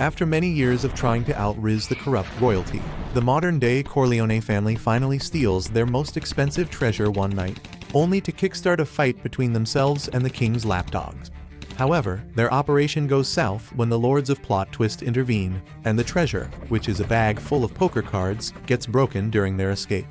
After many years of trying to out-rizz the corrupt royalty, the modern-day Corleone family finally steals their most expensive treasure one night, only to kickstart a fight between themselves and the king's lapdogs. However, their operation goes south when the Lords of Plot Twist intervene, and the treasure, which is a bag full of poker cards, gets broken during their escape.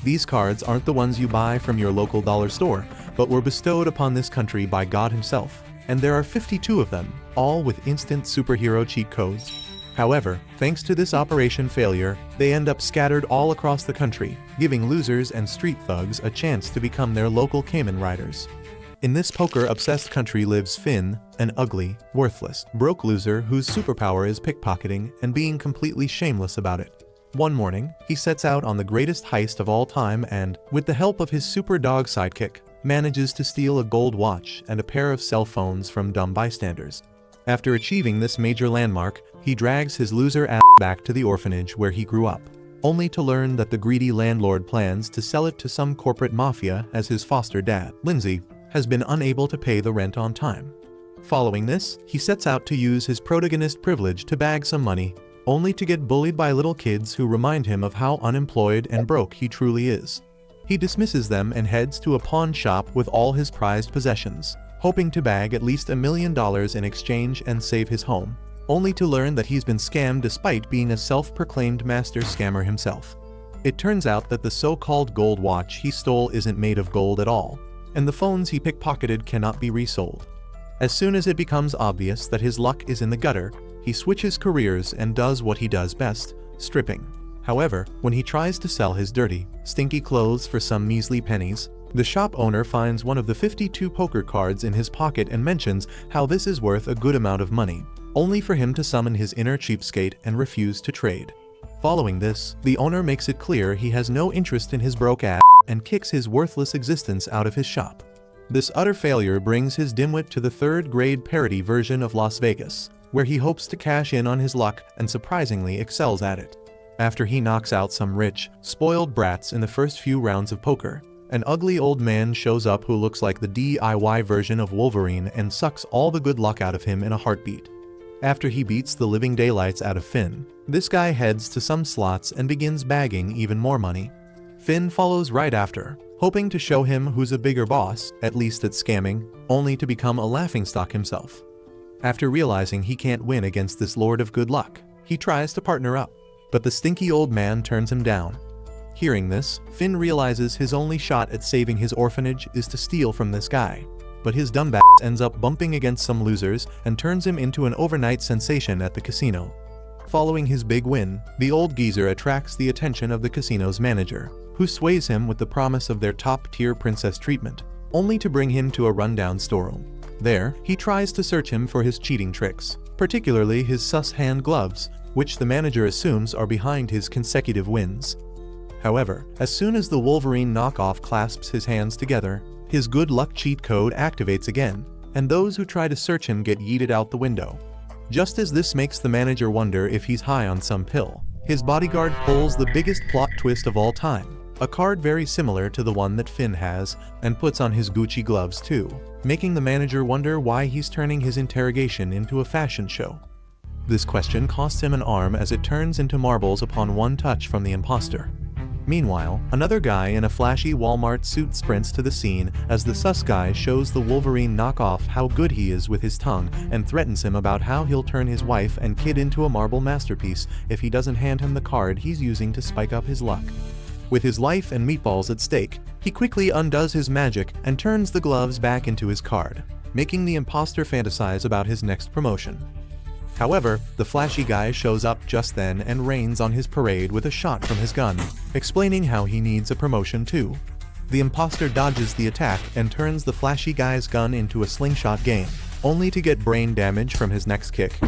These cards aren't the ones you buy from your local dollar store, but were bestowed upon this country by God himself, and there are 52 of them, all with instant superhero cheat codes. However, thanks to this operation failure, they end up scattered all across the country, giving losers and street thugs a chance to become their local Cayman riders. In this poker-obsessed country lives Finn, an ugly, worthless, broke loser whose superpower is pickpocketing and being completely shameless about it. One morning, he sets out on the greatest heist of all time and, with the help of his super dog sidekick, manages to steal a gold watch and a pair of cell phones from dumb bystanders. After achieving this major landmark, he drags his loser ass back to the orphanage where he grew up, only to learn that the greedy landlord plans to sell it to some corporate mafia as his foster dad, Lindsay, has been unable to pay the rent on time. Following this, he sets out to use his protagonist privilege to bag some money, only to get bullied by little kids who remind him of how unemployed and broke he truly is. He dismisses them and heads to a pawn shop with all his prized possessions, hoping to bag at least $1 million in exchange and save his home, only to learn that he's been scammed despite being a self-proclaimed master scammer himself. It turns out that the so-called gold watch he stole isn't made of gold at all, and the phones he pickpocketed cannot be resold. As soon as it becomes obvious that his luck is in the gutter, he switches careers and does what he does best, stripping. However, when he tries to sell his dirty, stinky clothes for some measly pennies, the shop owner finds one of the 52 poker cards in his pocket and mentions how this is worth a good amount of money, only for him to summon his inner cheapskate and refuse to trade. Following this, the owner makes it clear he has no interest in his broke ass and kicks his worthless existence out of his shop. This utter failure brings his dimwit to the third-grade parody version of Las Vegas, where he hopes to cash in on his luck and surprisingly excels at it. After he knocks out some rich, spoiled brats in the first few rounds of poker, an ugly old man shows up who looks like the DIY version of Wolverine and sucks all the good luck out of him in a heartbeat. After he beats the living daylights out of Finn, this guy heads to some slots and begins bagging even more money. Finn follows right after, hoping to show him who's a bigger boss, at least at scamming, only to become a laughingstock himself. After realizing he can't win against this lord of good luck, he tries to partner up, but the stinky old man turns him down. Hearing this, Finn realizes his only shot at saving his orphanage is to steal from this guy, but his dumbass ends up bumping against some losers and turns him into an overnight sensation at the casino. Following his big win, the old geezer attracts the attention of the casino's manager, who sways him with the promise of their top-tier princess treatment, only to bring him to a rundown storeroom. There, he tries to search him for his cheating tricks, particularly his sus hand gloves, which the manager assumes are behind his consecutive wins. However, as soon as the Wolverine knockoff clasps his hands together, his good luck cheat code activates again, and those who try to search him get yeeted out the window. Just as this makes the manager wonder if he's high on some pill, his bodyguard pulls the biggest plot twist of all time, a card very similar to the one that Finn has, and puts on his Gucci gloves too, making the manager wonder why he's turning his interrogation into a fashion show. This question costs him an arm as it turns into marbles upon one touch from the imposter. Meanwhile, another guy in a flashy Walmart suit sprints to the scene as the sus guy shows the Wolverine knockoff how good he is with his tongue and threatens him about how he'll turn his wife and kid into a marble masterpiece if he doesn't hand him the card he's using to spike up his luck. With his life and meatballs at stake, he quickly undoes his magic and turns the gloves back into his card, making the imposter fantasize about his next promotion. However, the flashy guy shows up just then and rains on his parade with a shot from his gun, explaining how he needs a promotion too. The imposter dodges the attack and turns the flashy guy's gun into a slingshot game, only to get brain damage from his next kick.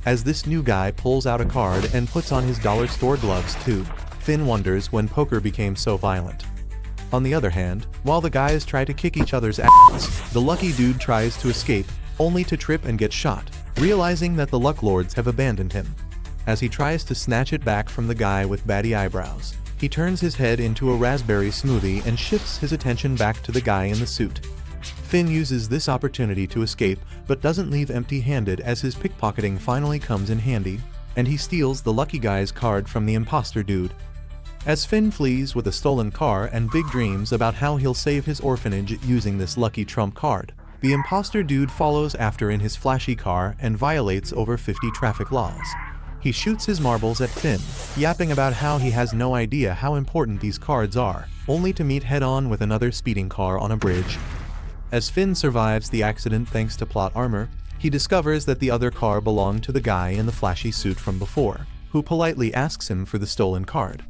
As this new guy pulls out a card and puts on his dollar store gloves too, Finn wonders when poker became so violent. On the other hand, while the guys try to kick each other's asses, the lucky dude tries to escape, only to trip and get shot, realizing that the luck lords have abandoned him. As he tries to snatch it back from the guy with batty eyebrows, he turns his head into a raspberry smoothie and shifts his attention back to the guy in the suit. Finn uses this opportunity to escape, but doesn't leave empty-handed as his pickpocketing finally comes in handy, and he steals the lucky guy's card from the imposter dude. As Finn flees with a stolen car and big dreams about how he'll save his orphanage using this lucky trump card, the imposter dude follows after in his flashy car and violates over 50 traffic laws. He shoots his marbles at Finn, yapping about how he has no idea how important these cards are, only to meet head-on with another speeding car on a bridge. As Finn survives the accident thanks to plot armor, he discovers that the other car belonged to the guy in the flashy suit from before, who politely asks him for the stolen card.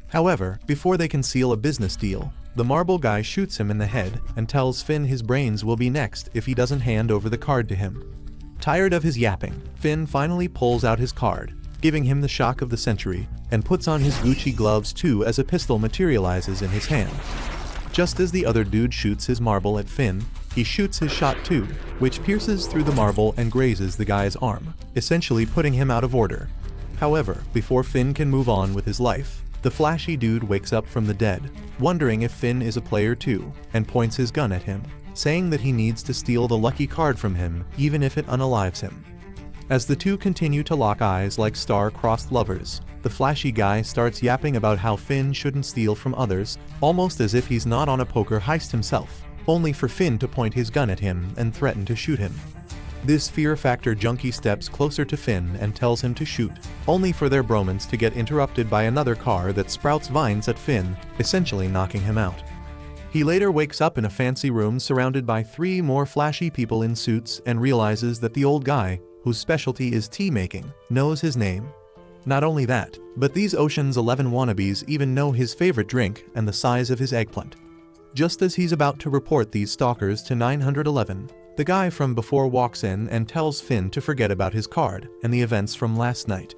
However, before they can seal a business deal, the marble guy shoots him in the head and tells Finn his brains will be next if he doesn't hand over the card to him. Tired of his yapping, Finn finally pulls out his card, giving him the shock of the century, and puts on his Gucci gloves too as a pistol materializes in his hand. Just as the other dude shoots his marble at Finn, he shoots his shot too, which pierces through the marble and grazes the guy's arm, essentially putting him out of order. However, before Finn can move on with his life, the flashy dude wakes up from the dead, wondering if Finn is a player too, and points his gun at him, saying that he needs to steal the lucky card from him even if it unalives him. As the two continue to lock eyes like star-crossed lovers, the flashy guy starts yapping about how Finn shouldn't steal from others, almost as if he's not on a poker heist himself, only for Finn to point his gun at him and threaten to shoot him. This fear factor junkie steps closer to Finn and tells him to shoot, only for their bromance to get interrupted by another car that sprouts vines at Finn, essentially knocking him out. He later wakes up in a fancy room surrounded by 3 more flashy people in suits and realizes that the old guy, whose specialty is tea making, knows his name. Not only that, but these Ocean's 11 wannabes even know his favorite drink and the size of his eggplant. Just as he's about to report these stalkers to 911, the guy from before walks in and tells Finn to forget about his card and the events from last night.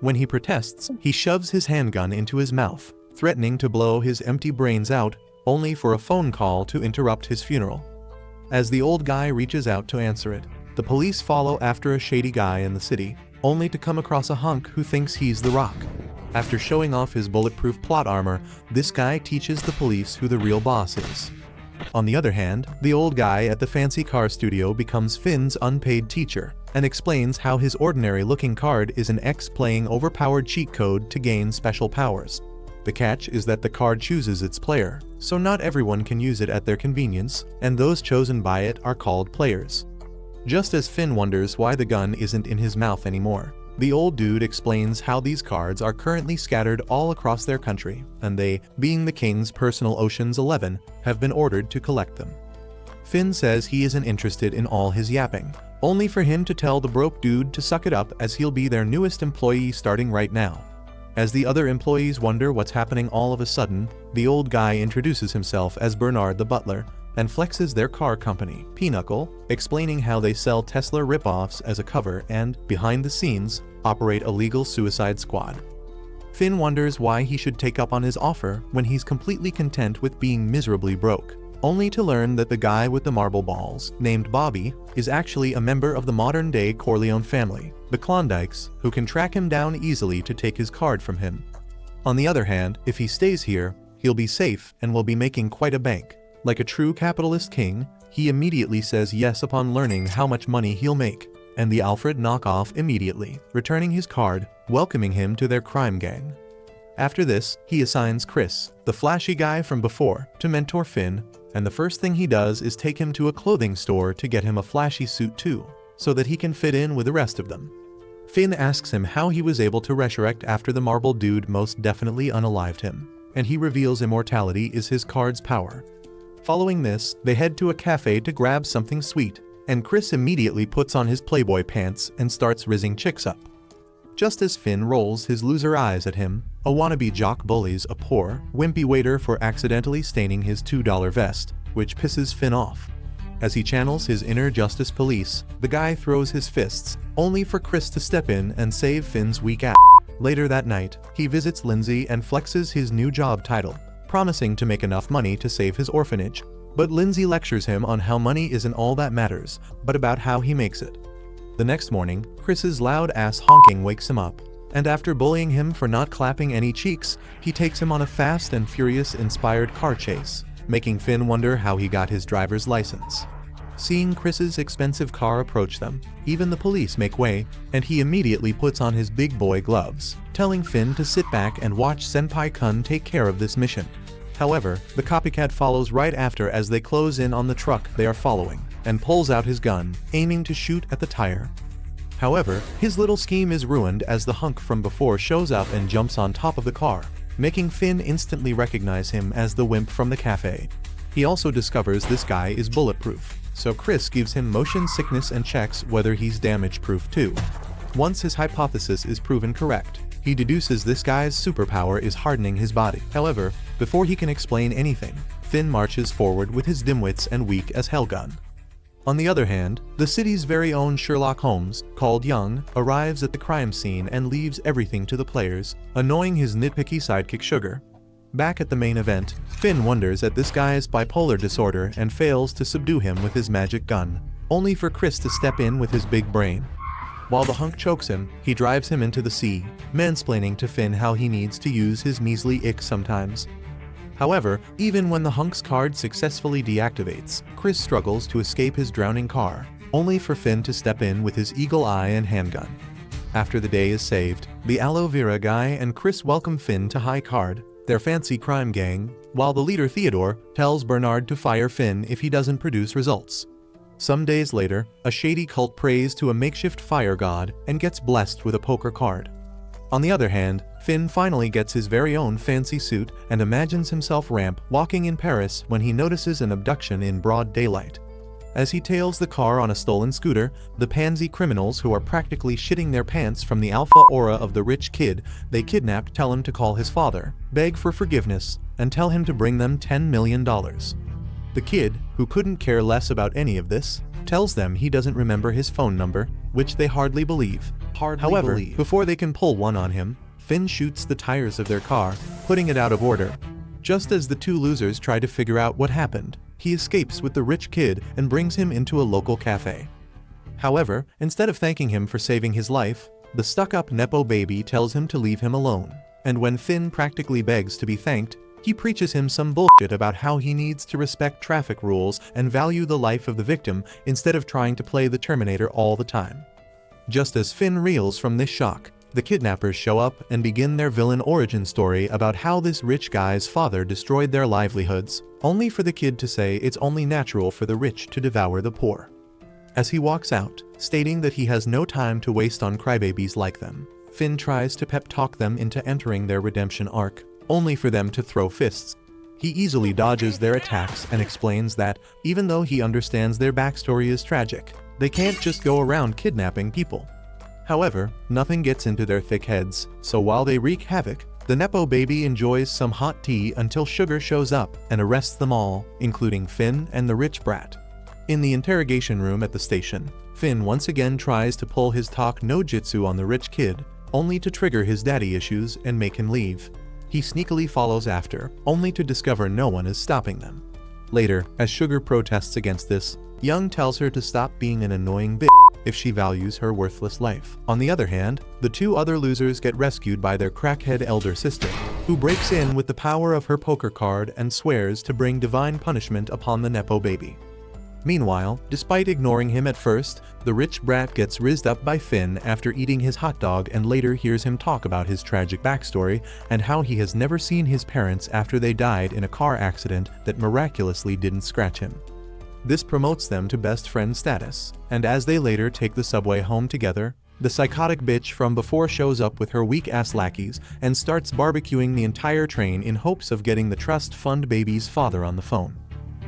When he protests, he shoves his handgun into his mouth, threatening to blow his empty brains out, only for a phone call to interrupt his funeral. As the old guy reaches out to answer it, the police follow after a shady guy in the city, only to come across a hunk who thinks he's The Rock. After showing off his bulletproof plot armor, this guy teaches the police who the real boss is. On the other hand, the old guy at the fancy car studio becomes Finn's unpaid teacher, and explains how his ordinary-looking card is an X playing overpowered cheat code to gain special powers. The catch is that the card chooses its player, so not everyone can use it at their convenience, and those chosen by it are called players. Just as Finn wonders why the gun isn't in his mouth anymore, the old dude explains how these cards are currently scattered all across their country, and they, being the king's personal Ocean's 11, have been ordered to collect them. Finn says he isn't interested in all his yapping, only for him to tell the broke dude to suck it up as he'll be their newest employee starting right now. As the other employees wonder what's happening all of a sudden, the old guy introduces himself as Bernard the butler, and flexes their car company, Pinochle, explaining how they sell Tesla rip-offs as a cover and, behind the scenes, operate a legal suicide squad. Finn wonders why he should take up on his offer when he's completely content with being miserably broke, only to learn that the guy with the marble balls, named Bobby, is actually a member of the modern-day Corleone family, the Klondikes, who can track him down easily to take his card from him. On the other hand, if he stays here, he'll be safe and will be making quite a bank. Like a true capitalist king, he immediately says yes upon learning how much money he'll make, and the Alfred knock off immediately, returning his card, welcoming him to their crime gang. After this, he assigns Chris, the flashy guy from before, to mentor Finn, and the first thing he does is take him to a clothing store to get him a flashy suit too, so that he can fit in with the rest of them. Finn asks him how he was able to resurrect after the marble dude most definitely unalived him, and he reveals immortality is his card's power. Following this, they head to a cafe to grab something sweet, and Chris immediately puts on his Playboy pants and starts rizzing chicks up. Just as Finn rolls his loser eyes at him, a wannabe jock bullies a poor, wimpy waiter for accidentally staining his $2 vest, which pisses Finn off. As he channels his inner justice police, the guy throws his fists, only for Chris to step in and save Finn's weak ass. Later that night, he visits Lindsay and flexes his new job title, promising to make enough money to save his orphanage, but Lindsay lectures him on how money isn't all that matters, but about how he makes it. The next morning, Chris's loud ass honking wakes him up, and after bullying him for not clapping any cheeks, he takes him on a Fast and Furious inspired car chase, making Finn wonder how he got his driver's license. Seeing Chris's expensive car approach them, even the police make way, and he immediately puts on his big boy gloves, telling Finn to sit back and watch Senpai Kun take care of this mission. However, the copycat follows right after as they close in on the truck they are following, and pulls out his gun, aiming to shoot at the tire. However, his little scheme is ruined as the hunk from before shows up and jumps on top of the car, making Finn instantly recognize him as the wimp from the cafe. He also discovers this guy is bulletproof, so Chris gives him motion sickness and checks whether he's damage-proof too. Once his hypothesis is proven correct, he deduces this guy's superpower is hardening his body. However, before he can explain anything, Finn marches forward with his dimwits and weak as hell gun. On the other hand, the city's very own Sherlock Holmes, called Young, arrives at the crime scene and leaves everything to the players, annoying his nitpicky sidekick Sugar. Back at the main event, Finn wonders at this guy's bipolar disorder and fails to subdue him with his magic gun, only for Chris to step in with his big brain. While the hunk chokes him, he drives him into the sea, mansplaining to Finn how he needs to use his measly ick sometimes. However, even when the hunk's card successfully deactivates, Chris struggles to escape his drowning car, only for Finn to step in with his eagle eye and handgun. After the day is saved, the aloe vera guy and Chris welcome Finn to High Card, their fancy crime gang, while the leader Theodore tells Bernard to fire Finn if he doesn't produce results. Some days later, a shady cult prays to a makeshift fire god and gets blessed with a poker card. On the other hand, Finn finally gets his very own fancy suit and imagines himself walking in Paris when he notices an abduction in broad daylight. As he tails the car on a stolen scooter, the pansy criminals who are practically shitting their pants from the alpha aura of the rich kid they kidnapped tell him to call his father, beg for forgiveness, and tell him to bring them $10 million. The kid, who couldn't care less about any of this, tells them he doesn't remember his phone number, which they hardly believe. However, before they can pull one on him, Finn shoots the tires of their car, putting it out of order. Just as the two losers try to figure out what happened, he escapes with the rich kid and brings him into a local cafe. However, instead of thanking him for saving his life, the stuck-up Nepo baby tells him to leave him alone, and when Finn practically begs to be thanked, he preaches him some bullshit about how he needs to respect traffic rules and value the life of the victim instead of trying to play the Terminator all the time. Just as Finn reels from this shock, the kidnappers show up and begin their villain origin story about how this rich guy's father destroyed their livelihoods, only for the kid to say it's only natural for the rich to devour the poor. As he walks out, stating that he has no time to waste on crybabies like them, Finn tries to pep talk them into entering their redemption arc, only for them to throw fists. He easily dodges their attacks and explains that, even though he understands their backstory is tragic, they can't just go around kidnapping people. However, nothing gets into their thick heads, so while they wreak havoc, the Nepo baby enjoys some hot tea until Sugar shows up and arrests them all, including Finn and the rich brat. In the interrogation room at the station, Finn once again tries to pull his talk no jutsu on the rich kid, only to trigger his daddy issues and make him leave. He sneakily follows after, only to discover no one is stopping them. Later, as Sugar protests against this, Young tells her to stop being an annoying bitch if she values her worthless life. On the other hand, the two other losers get rescued by their crackhead elder sister, who breaks in with the power of her poker card and swears to bring divine punishment upon the Nepo baby. Meanwhile, despite ignoring him at first, the rich brat gets rizzed up by Finn after eating his hot dog and later hears him talk about his tragic backstory and how he has never seen his parents after they died in a car accident that miraculously didn't scratch him. This promotes them to best friend status, and as they later take the subway home together, the psychotic bitch from before shows up with her weak-ass lackeys and starts barbecuing the entire train in hopes of getting the trust fund baby's father on the phone.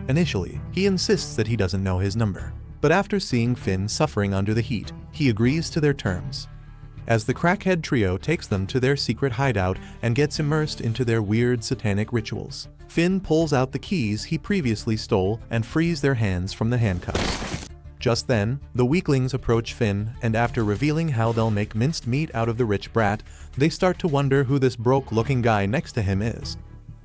Initially, he insists that he doesn't know his number, but after seeing Finn suffering under the heat, he agrees to their terms. As the crackhead trio takes them to their secret hideout and gets immersed into their weird satanic rituals, Finn pulls out the keys he previously stole and frees their hands from the handcuffs. Just then, the weaklings approach Finn, and after revealing how they'll make minced meat out of the rich brat, they start to wonder who this broke-looking guy next to him is.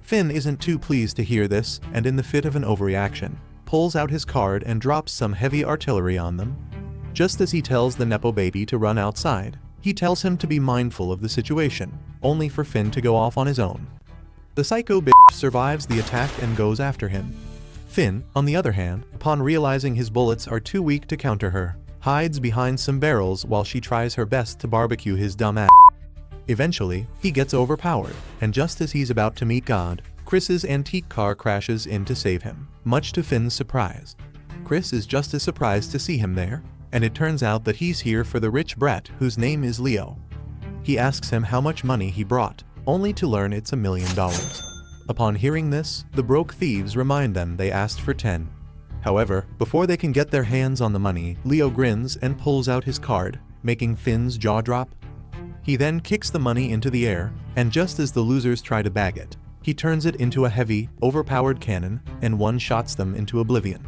Finn isn't too pleased to hear this, and in the fit of an overreaction, pulls out his card and drops some heavy artillery on them. Just as he tells the Nepo baby to run outside, he tells him to be mindful of the situation, only for Finn to go off on his own. The psycho bitch survives the attack and goes after him. Finn, on the other hand, upon realizing his bullets are too weak to counter her, hides behind some barrels while she tries her best to barbecue his dumb ass. Eventually, he gets overpowered, and just as he's about to meet God, Chris's antique car crashes in to save him, much to Finn's surprise. Chris is just as surprised to see him there, and it turns out that he's here for the rich brat whose name is Leo. He asks him how much money he brought, only to learn it's $1 million. Upon hearing this, the broke thieves remind them they asked for 10. However, before they can get their hands on the money, Leo grins and pulls out his card, making Finn's jaw drop. He then kicks the money into the air, and just as the losers try to bag it, he turns it into a heavy, overpowered cannon and one-shots them into oblivion.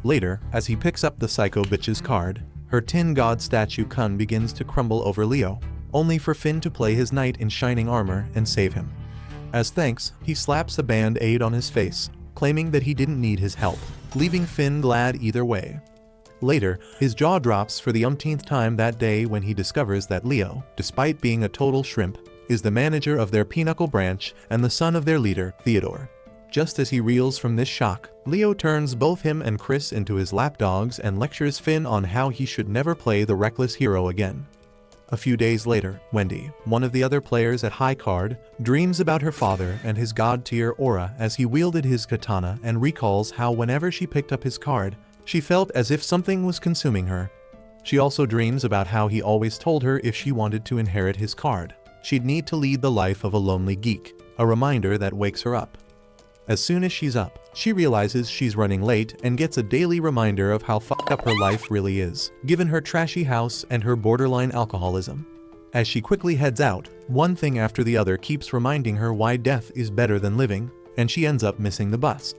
Later, as he picks up the psycho bitch's card, her tin god statue Kun begins to crumble over Leo, only for Finn to play his knight in shining armor and save him. As thanks, he slaps a band-aid on his face, claiming that he didn't need his help, leaving Finn glad either way. Later, his jaw drops for the umpteenth time that day when he discovers that Leo, despite being a total shrimp, is the manager of their pinochle branch and the son of their leader, Theodore. Just as he reels from this shock, Leo turns both him and Chris into his lapdogs and lectures Finn on how he should never play the reckless hero again. A few days later, Wendy, one of the other players at High Card, dreams about her father and his god-tier aura as he wielded his katana and recalls how whenever she picked up his card, she felt as if something was consuming her. She also dreams about how he always told her if she wanted to inherit his card, she'd need to lead the life of a lonely geek, a reminder that wakes her up. As soon as she's up, she realizes she's running late and gets a daily reminder of how fucked up her life really is, given her trashy house and her borderline alcoholism. As she quickly heads out, one thing after the other keeps reminding her why death is better than living, and she ends up missing the bus.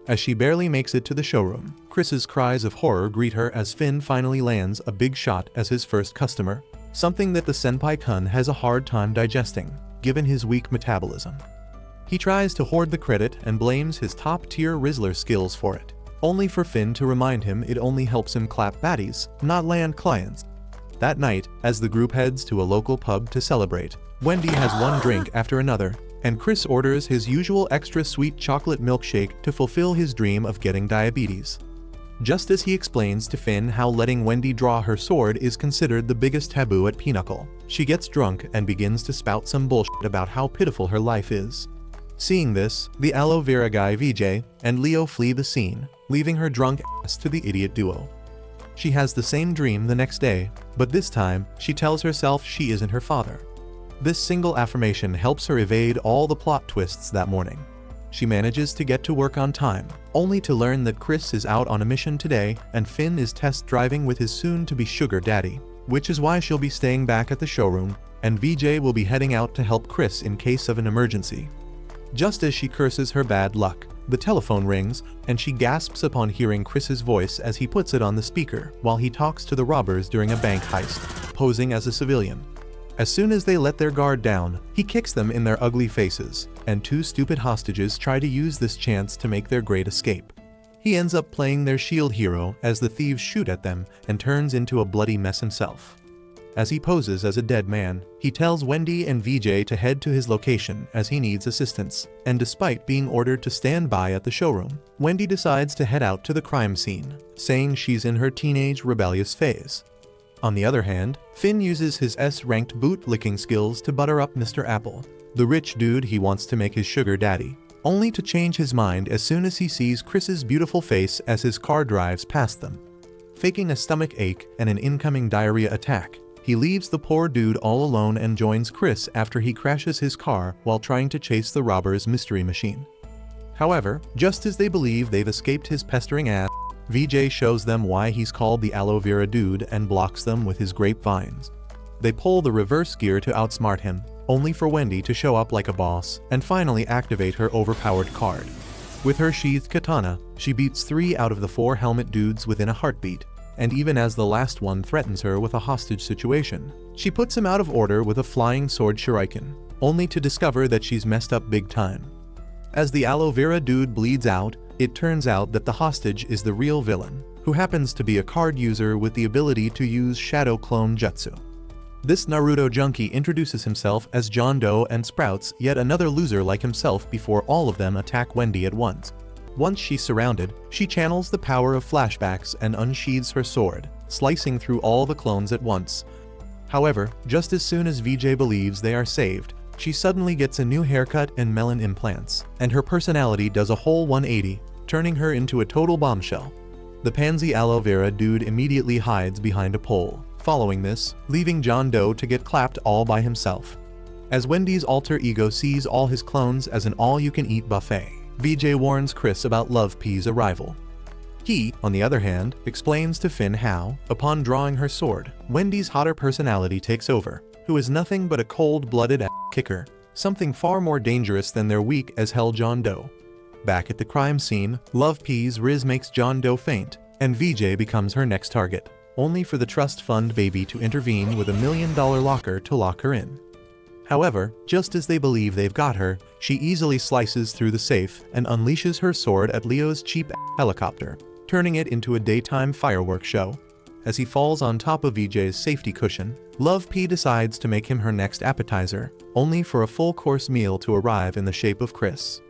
As she barely makes it to the showroom, Chris's cries of horror greet her as Finn finally lands a big shot as his first customer, something that the senpai Kun has a hard time digesting, given his weak metabolism. He tries to hoard the credit and blames his top-tier Rizzler skills for it, only for Finn to remind him it only helps him clap baddies, not land clients. That night, as the group heads to a local pub to celebrate, Wendy has one drink after another, and Chris orders his usual extra sweet chocolate milkshake to fulfill his dream of getting diabetes. Just as he explains to Finn how letting Wendy draw her sword is considered the biggest taboo at Pinochle, she gets drunk and begins to spout some bullshit about how pitiful her life is. Seeing this, the aloe vera guy VJ and Leo flee the scene, leaving her drunk ass to the idiot duo. She has the same dream the next day, but this time, she tells herself she isn't her father. This single affirmation helps her evade all the plot twists that morning. She manages to get to work on time, only to learn that Chris is out on a mission today and Finn is test driving with his soon-to-be sugar daddy, which is why she'll be staying back at the showroom, and VJ will be heading out to help Chris in case of an emergency. Just as she curses her bad luck, the telephone rings, and she gasps upon hearing Chris's voice as he puts it on the speaker while he talks to the robbers during a bank heist, posing as a civilian. As soon as they let their guard down, he kicks them in their ugly faces, and two stupid hostages try to use this chance to make their great escape. He ends up playing their shield hero as the thieves shoot at them and turns into a bloody mess himself. As he poses as a dead man, he tells Wendy and VJ to head to his location as he needs assistance, and despite being ordered to stand by at the showroom, Wendy decides to head out to the crime scene, saying she's in her teenage rebellious phase. On the other hand, Finn uses his S-ranked boot-licking skills to butter up Mr. Apple, the rich dude he wants to make his sugar daddy, only to change his mind as soon as he sees Chris's beautiful face as his car drives past them. Faking a stomach ache and an incoming diarrhea attack, he leaves the poor dude all alone and joins Chris after he crashes his car while trying to chase the robber's mystery machine. However, just as they believe they've escaped his pestering ass, VJ shows them why he's called the aloe vera dude and blocks them with his grapevines. They pull the reverse gear to outsmart him, only for Wendy to show up like a boss and finally activate her overpowered card. With her sheathed katana, she beats 3 out of the 4 helmet dudes within a heartbeat, and even as the last one threatens her with a hostage situation, she puts him out of order with a flying sword shuriken, only to discover that she's messed up big time. As the aloe vera dude bleeds out, it turns out that the hostage is the real villain, who happens to be a card user with the ability to use shadow clone jutsu. This Naruto junkie introduces himself as John Doe and sprouts yet another loser like himself before all of them attack Wendy at once. Once she's surrounded, she channels the power of flashbacks and unsheathes her sword, slicing through all the clones at once. However, just as soon as VJ believes they are saved, she suddenly gets a new haircut and melon implants, and her personality does a whole 180, turning her into a total bombshell. The pansy aloe vera dude immediately hides behind a pole, following this, leaving John Doe to get clapped all by himself. As Wendy's alter ego sees all his clones as an all-you-can-eat buffet, VJ warns Chris about Love P's arrival. He, on the other hand, explains to Finn how, upon drawing her sword, Wendy's hotter personality takes over, who is nothing but a cold-blooded kicker, something far more dangerous than their weak-as-hell John Doe. Back at the crime scene, Love P's Riz makes John Doe faint, and VJ becomes her next target, only for the trust fund baby to intervene with $1 million locker to lock her in. However, just as they believe they've got her, she easily slices through the safe and unleashes her sword at Leo's cheap helicopter, turning it into a daytime fireworks show. As he falls on top of VJ's safety cushion, Love P decides to make him her next appetizer, only for a full-course meal to arrive in the shape of Chris.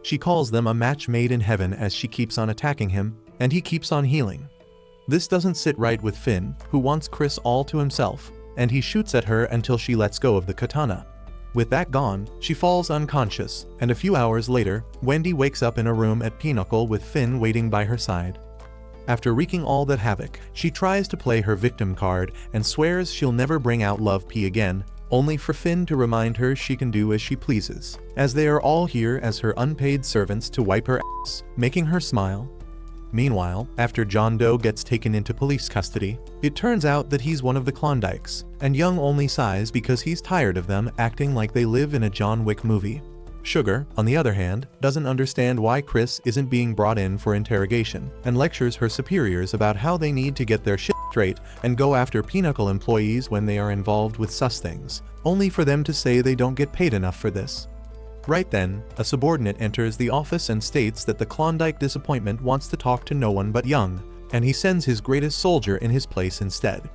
She calls them a match made in heaven as she keeps on attacking him, and he keeps on healing. This doesn't sit right with Finn, who wants Chris all to himself, and he shoots at her until she lets go of the katana. With that gone, she falls unconscious, and a few hours later, Wendy wakes up in a room at Pinnacle with Finn waiting by her side. After wreaking all that havoc, she tries to play her victim card and swears she'll never bring out Love P again, only for Finn to remind her she can do as she pleases, as they are all here as her unpaid servants to wipe her ass, making her smile. Meanwhile, after John Doe gets taken into police custody, it turns out that he's one of the Klondikes, and Young only sighs because he's tired of them acting like they live in a John Wick movie. Sugar, on the other hand, doesn't understand why Chris isn't being brought in for interrogation, and lectures her superiors about how they need to get their shit straight and go after Pinnacle employees when they are involved with sus things, only for them to say they don't get paid enough for this. Right then, a subordinate enters the office and states that the Klondike disappointment wants to talk to no one but Young, and he sends his greatest soldier in his place instead.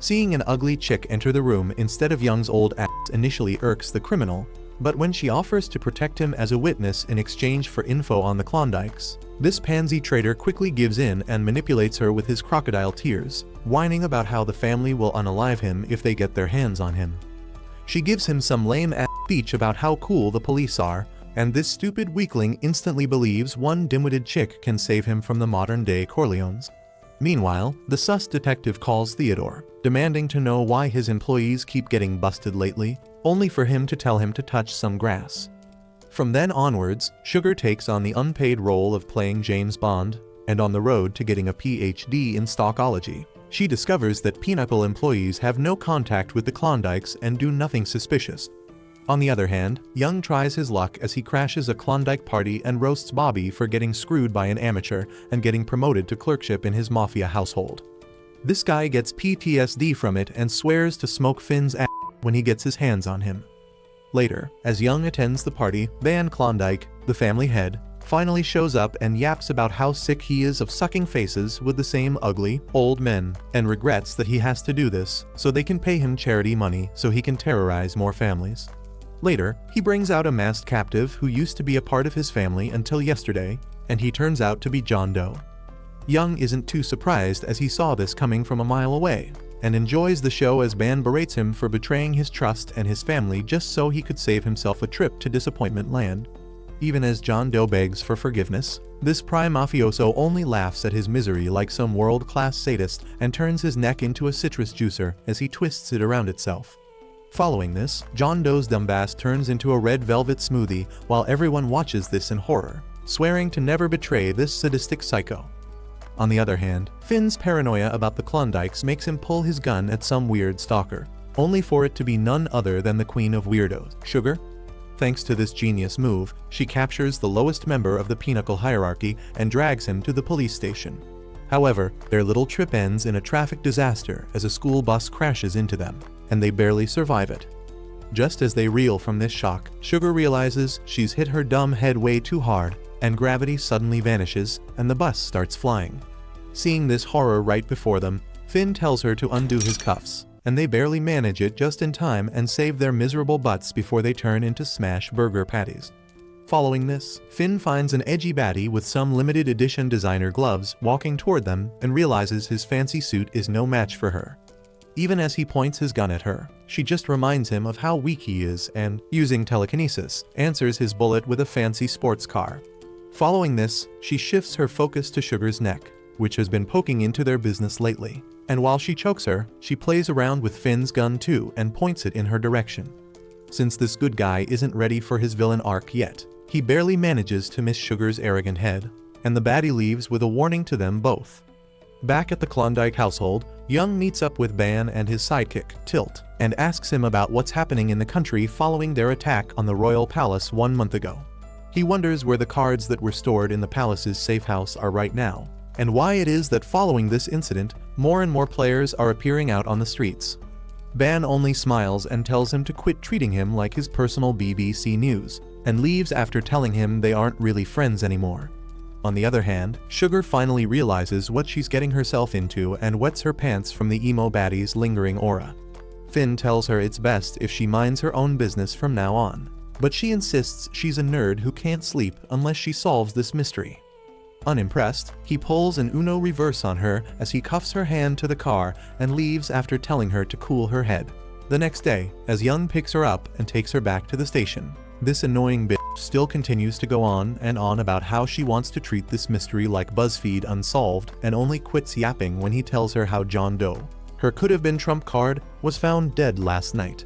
Seeing an ugly chick enter the room instead of Young's old ass initially irks the criminal, but when she offers to protect him as a witness in exchange for info on the Klondikes, this pansy traitor quickly gives in and manipulates her with his crocodile tears, whining about how the family will unalive him if they get their hands on him. She gives him some lame-ass speech about how cool the police are, and this stupid weakling instantly believes one dim-witted chick can save him from the modern-day Corleones. Meanwhile, the sus detective calls Theodore, demanding to know why his employees keep getting busted lately, only for him to tell him to touch some grass. From then onwards, Sugar takes on the unpaid role of playing James Bond, and on the road to getting a PhD in stalkology, she discovers that Pinnacle employees have no contact with the Klondikes and do nothing suspicious. On the other hand, Young tries his luck as he crashes a Klondike party and roasts Bobby for getting screwed by an amateur and getting promoted to clerkship in his Mafia household. This guy gets PTSD from it and swears to smoke Finn's ass when he gets his hands on him. Later, as Young attends the party, Van Klondike, the family head, finally shows up and yaps about how sick he is of sucking faces with the same ugly, old men, and regrets that he has to do this so they can pay him charity money so he can terrorize more families. Later, he brings out a masked captive who used to be a part of his family until yesterday, and he turns out to be John Doe. Young isn't too surprised as he saw this coming from a mile away, and enjoys the show as Ban berates him for betraying his trust and his family just so he could save himself a trip to Disappointment Land. Even as John Doe begs for forgiveness, this prime mafioso only laughs at his misery like some world-class sadist and turns his neck into a citrus juicer as he twists it around itself. Following this, John Doe's dumbass turns into a red velvet smoothie while everyone watches this in horror, swearing to never betray this sadistic psycho. On the other hand, Finn's paranoia about the Klondikes makes him pull his gun at some weird stalker, only for it to be none other than the queen of weirdos, Sugar. Thanks to this genius move, she captures the lowest member of the Pinnacle hierarchy and drags him to the police station. However, their little trip ends in a traffic disaster as a school bus crashes into them, and they barely survive it. Just as they reel from this shock, Sugar realizes she's hit her dumb head way too hard, and gravity suddenly vanishes, and the bus starts flying. Seeing this horror right before them, Finn tells her to undo his cuffs, and they barely manage it just in time and save their miserable butts before they turn into smash burger patties. Following this, Finn finds an edgy baddie with some limited edition designer gloves walking toward them and realizes his fancy suit is no match for her. Even as he points his gun at her, she just reminds him of how weak he is and, using telekinesis, answers his bullet with a fancy sports car. Following this, she shifts her focus to Sugar's neck, which has been poking into their business lately. And while she chokes her, she plays around with Finn's gun too and points it in her direction. Since this good guy isn't ready for his villain arc yet, he barely manages to miss Sugar's arrogant head, and the baddie leaves with a warning to them both. Back at the Klondike household, Young meets up with Ban and his sidekick, Tilt, and asks him about what's happening in the country following their attack on the royal palace 1 month ago. He wonders where the cards that were stored in the palace's safe house are right now, and why it is that following this incident, more and more players are appearing out on the streets. Ban only smiles and tells him to quit treating him like his personal BBC News, and leaves after telling him they aren't really friends anymore. On the other hand, Sugar finally realizes what she's getting herself into and wets her pants from the emo baddie's lingering aura. Finn tells her it's best if she minds her own business from now on, but she insists she's a nerd who can't sleep unless she solves this mystery. Unimpressed, he pulls an Uno reverse on her as he cuffs her hand to the car and leaves after telling her to cool her head. The next day, as Young picks her up and takes her back to the station, this annoying bitch still continues to go on and on about how she wants to treat this mystery like BuzzFeed Unsolved and only quits yapping when he tells her how John Doe, her could-have-been trump card, was found dead last night.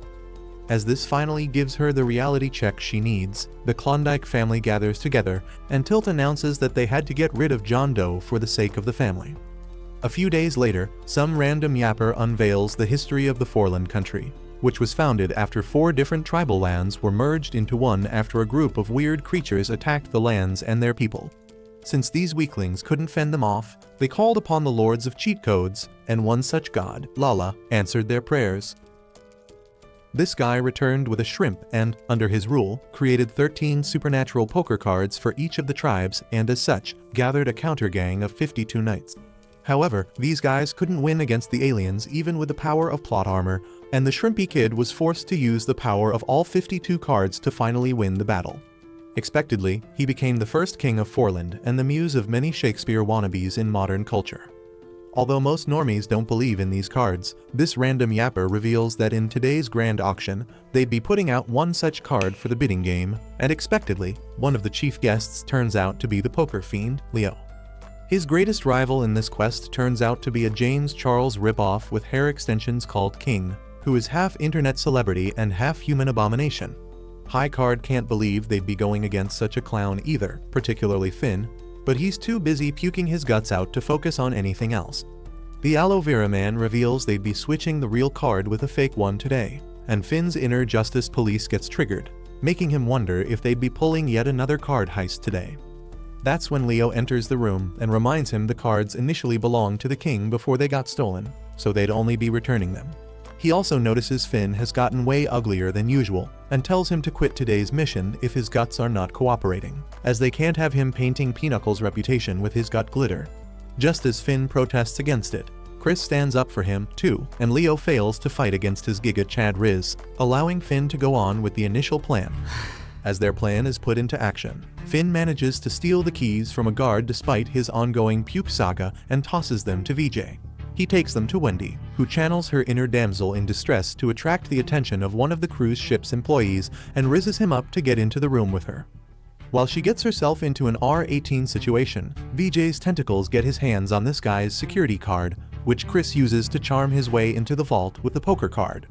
As this finally gives her the reality check she needs, the Klondike family gathers together and Tilt announces that they had to get rid of John Doe for the sake of the family. A few days later, some random yapper unveils the history of the Foreland country, which was founded after 4 different tribal lands were merged into one after a group of weird creatures attacked the lands and their people. Since these weaklings couldn't fend them off, they called upon the lords of cheat codes, and one such god, Lala, answered their prayers. This guy returned with a shrimp and, under his rule, created 13 supernatural poker cards for each of the tribes and as such, gathered a counter-gang of 52 knights. However, these guys couldn't win against the aliens even with the power of plot armor, and the shrimpy kid was forced to use the power of all 52 cards to finally win the battle. Expectedly, he became the first king of Foreland and the muse of many Shakespeare wannabes in modern culture. Although most normies don't believe in these cards, this random yapper reveals that in today's grand auction, they'd be putting out one such card for the bidding game, and expectedly, one of the chief guests turns out to be the poker fiend, Leo. His greatest rival in this quest turns out to be a James Charles ripoff with hair extensions called King, who is half internet celebrity and half human abomination. High Card can't believe they'd be going against such a clown either, particularly Finn, but he's too busy puking his guts out to focus on anything else. The Aloe Vera Man reveals they'd be switching the real card with a fake one today, and Finn's inner justice police gets triggered, making him wonder if they'd be pulling yet another card heist today. That's when Leo enters the room and reminds him the cards initially belonged to the king before they got stolen, so they'd only be returning them. He also notices Finn has gotten way uglier than usual, and tells him to quit today's mission if his guts are not cooperating, as they can't have him painting Pinocchle's reputation with his gut glitter. Just as Finn protests against it, Chris stands up for him, too, and Leo fails to fight against his Giga Chad Riz, allowing Finn to go on with the initial plan. As their plan is put into action, Finn manages to steal the keys from a guard despite his ongoing puke saga and tosses them to VJ. He takes them to Wendy, who channels her inner damsel in distress to attract the attention of one of the cruise ship's employees and rizzes him up to get into the room with her. While she gets herself into an R18 situation, VJ's tentacles get his hands on this guy's security card, which Chris uses to charm his way into the vault with the poker card.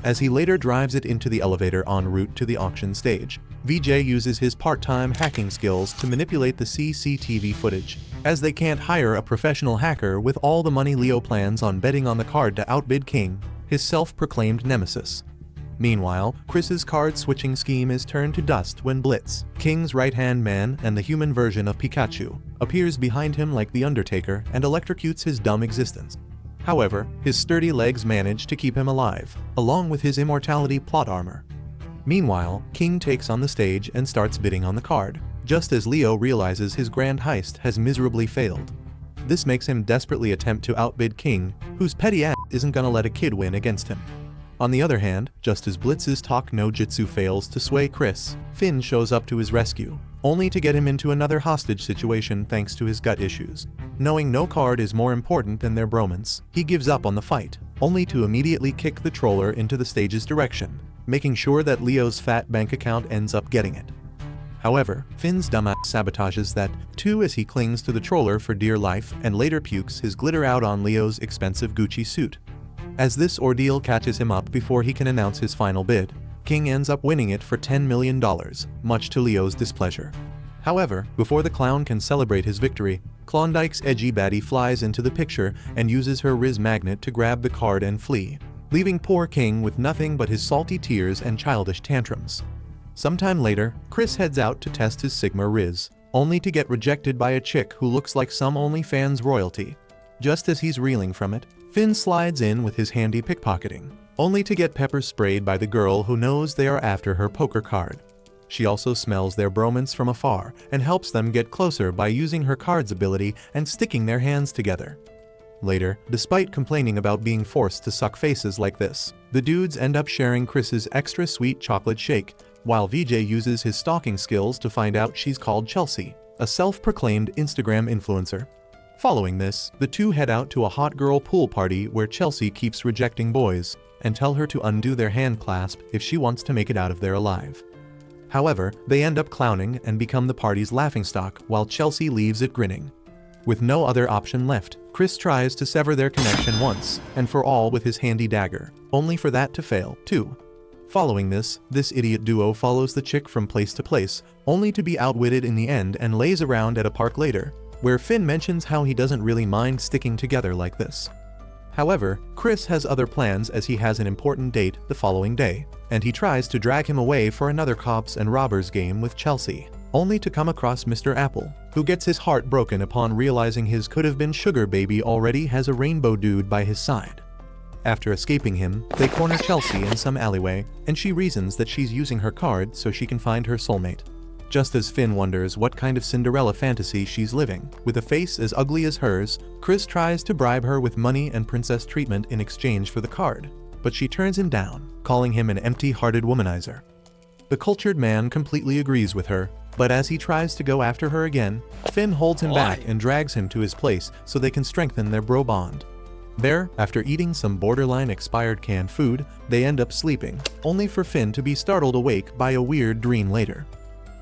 As he later drives it into the elevator en route to the auction stage, VJ uses his part-time hacking skills to manipulate the CCTV footage, as they can't hire a professional hacker with all the money Leo plans on betting on the card to outbid King, his self-proclaimed nemesis. Meanwhile, Chris's card-switching scheme is turned to dust when Blitz, King's right-hand man and the human version of Pikachu, appears behind him like the Undertaker and electrocutes his dumb existence. However, his sturdy legs manage to keep him alive, along with his immortality plot armor. Meanwhile, King takes on the stage and starts bidding on the card, just as Leo realizes his grand heist has miserably failed. This makes him desperately attempt to outbid King, whose petty ass isn't gonna let a kid win against him. On the other hand, just as Blitz's talk no jutsu fails to sway Chris, Finn shows up to his rescue, only to get him into another hostage situation thanks to his gut issues. Knowing no card is more important than their bromance, he gives up on the fight, only to immediately kick the troller into the stage's direction, making sure that Leo's fat bank account ends up getting it. However, Finn's dumbass sabotages that, too, as he clings to the troller for dear life and later pukes his glitter out on Leo's expensive Gucci suit. As this ordeal catches him up before he can announce his final bid, King ends up winning it for $10 million, much to Leo's displeasure. However, before the clown can celebrate his victory, Klondike's edgy baddie flies into the picture and uses her Riz magnet to grab the card and flee, leaving poor King with nothing but his salty tears and childish tantrums. Sometime later, Chris heads out to test his Sigma Riz, only to get rejected by a chick who looks like some OnlyFans royalty. Just as he's reeling from it, Finn slides in with his handy pickpocketing, only to get pepper sprayed by the girl who knows they are after her poker card. She also smells their bromance from afar and helps them get closer by using her card's ability and sticking their hands together. Later, despite complaining about being forced to suck faces like this, the dudes end up sharing Chris's extra sweet chocolate shake, while VJ uses his stalking skills to find out she's called Chelsea, a self-proclaimed Instagram influencer. Following this, the two head out to a hot girl pool party where Chelsea keeps rejecting boys, and tell her to undo their hand clasp if she wants to make it out of there alive. However, they end up clowning and become the party's laughingstock while Chelsea leaves it grinning. With no other option left, Chris tries to sever their connection once and for all with his handy dagger, only for that to fail, too. Following this idiot duo follows the chick from place to place, only to be outwitted in the end and lays around at a park later, where Finn mentions how he doesn't really mind sticking together like this. However, Chris has other plans as he has an important date the following day, and he tries to drag him away for another cops and robbers game with Chelsea, only to come across Mr. Apple, who gets his heart broken upon realizing his could-have-been sugar baby already has a rainbow dude by his side. After escaping him, they corner Chelsea in some alleyway, and she reasons that she's using her card so she can find her soulmate. Just as Finn wonders what kind of Cinderella fantasy she's living, with a face as ugly as hers, Chris tries to bribe her with money and princess treatment in exchange for the card, but she turns him down, calling him an empty-hearted womanizer. The cultured man completely agrees with her, but as he tries to go after her again, Finn holds him back and drags him to his place so they can strengthen their bro bond. There, after eating some borderline expired canned food, they end up sleeping, only for Finn to be startled awake by a weird dream later.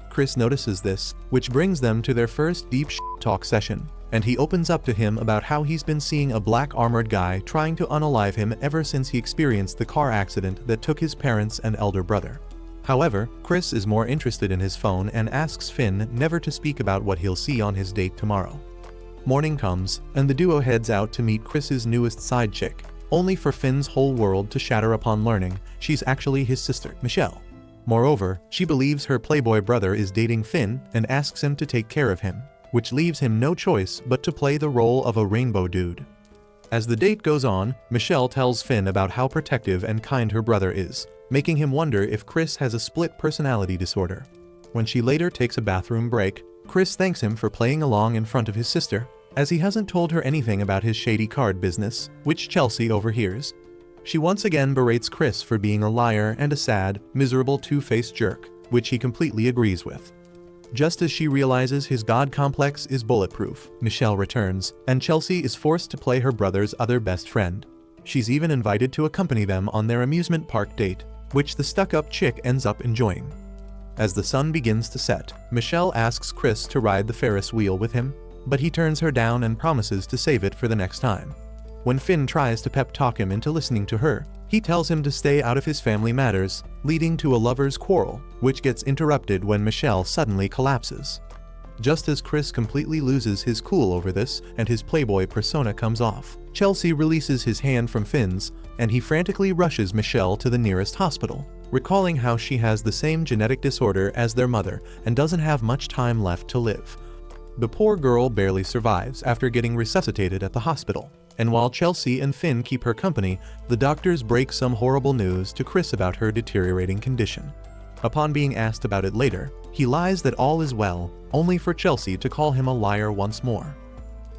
Chris notices this, which brings them to their first deep talk session, and he opens up to him about how he's been seeing a black armored guy trying to unalive him ever since he experienced the car accident that took his parents and elder brother. However, Chris is more interested in his phone and asks Finn never to speak about what he'll see on his date tomorrow. Morning comes, and the duo heads out to meet Chris's newest side chick, only for Finn's whole world to shatter upon learning she's actually his sister, Michelle. Moreover, she believes her playboy brother is dating Finn and asks him to take care of him, which leaves him no choice but to play the role of a rainbow dude. As the date goes on, Michelle tells Finn about how protective and kind her brother is, making him wonder if Chris has a split personality disorder. When she later takes a bathroom break, Chris thanks him for playing along in front of his sister, as he hasn't told her anything about his shady card business, which Chelsea overhears. She once again berates Chris for being a liar and a sad, miserable two-faced jerk, which he completely agrees with. Just as she realizes his god complex is bulletproof, Michelle returns, and Chelsea is forced to play her brother's other best friend. She's even invited to accompany them on their amusement park date, which the stuck-up chick ends up enjoying. As the sun begins to set, Michelle asks Chris to ride the Ferris wheel with him, but he turns her down and promises to save it for the next time. When Finn tries to pep talk him into listening to her, he tells him to stay out of his family matters, leading to a lover's quarrel, which gets interrupted when Michelle suddenly collapses. Just as Chris completely loses his cool over this and his playboy persona comes off, Chelsea releases his hand from Finn's, and he frantically rushes Michelle to the nearest hospital, recalling how she has the same genetic disorder as their mother and doesn't have much time left to live. The poor girl barely survives after getting resuscitated at the hospital, and while Chelsea and Finn keep her company, the doctors break some horrible news to Chris about her deteriorating condition. Upon being asked about it later, he lies that all is well, only for Chelsea to call him a liar once more.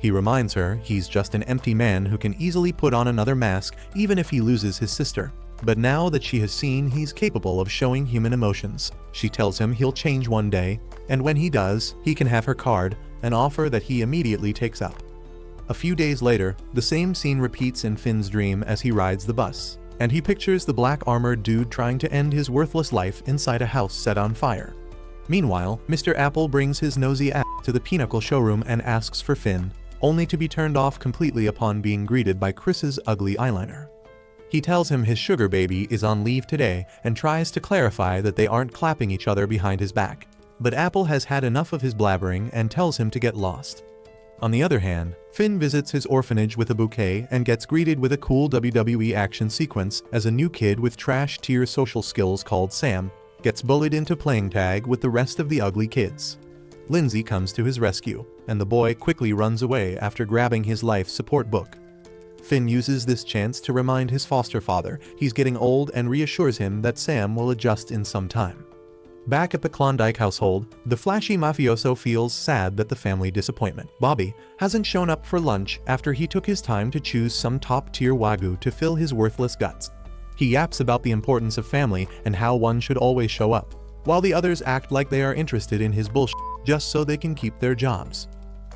He reminds her he's just an empty man who can easily put on another mask even if he loses his sister. But now that she has seen he's capable of showing human emotions, she tells him he'll change one day, and when he does, he can have her card, an offer that he immediately takes up. A few days later, the same scene repeats in Finn's dream as he rides the bus, and he pictures the black armored dude trying to end his worthless life inside a house set on fire. Meanwhile, Mr. Apple brings his nosy ass to the Pinnacle showroom and asks for Finn, only to be turned off completely upon being greeted by Chris's ugly eyeliner. He tells him his sugar baby is on leave today and tries to clarify that they aren't clapping each other behind his back. But Apple has had enough of his blabbering and tells him to get lost. On the other hand, Finn visits his orphanage with a bouquet and gets greeted with a cool WWE action sequence as a new kid with trash-tier social skills called Sam gets bullied into playing tag with the rest of the ugly kids. Lindsay comes to his rescue, and the boy quickly runs away after grabbing his life support book. Finn uses this chance to remind his foster father he's getting old and reassures him that Sam will adjust in some time. Back at the Klondike household, the flashy mafioso feels sad that the family disappointment, Bobby, hasn't shown up for lunch after he took his time to choose some top-tier wagyu to fill his worthless guts. He yaps about the importance of family and how one should always show up, while the others act like they are interested in his bullshit just so they can keep their jobs.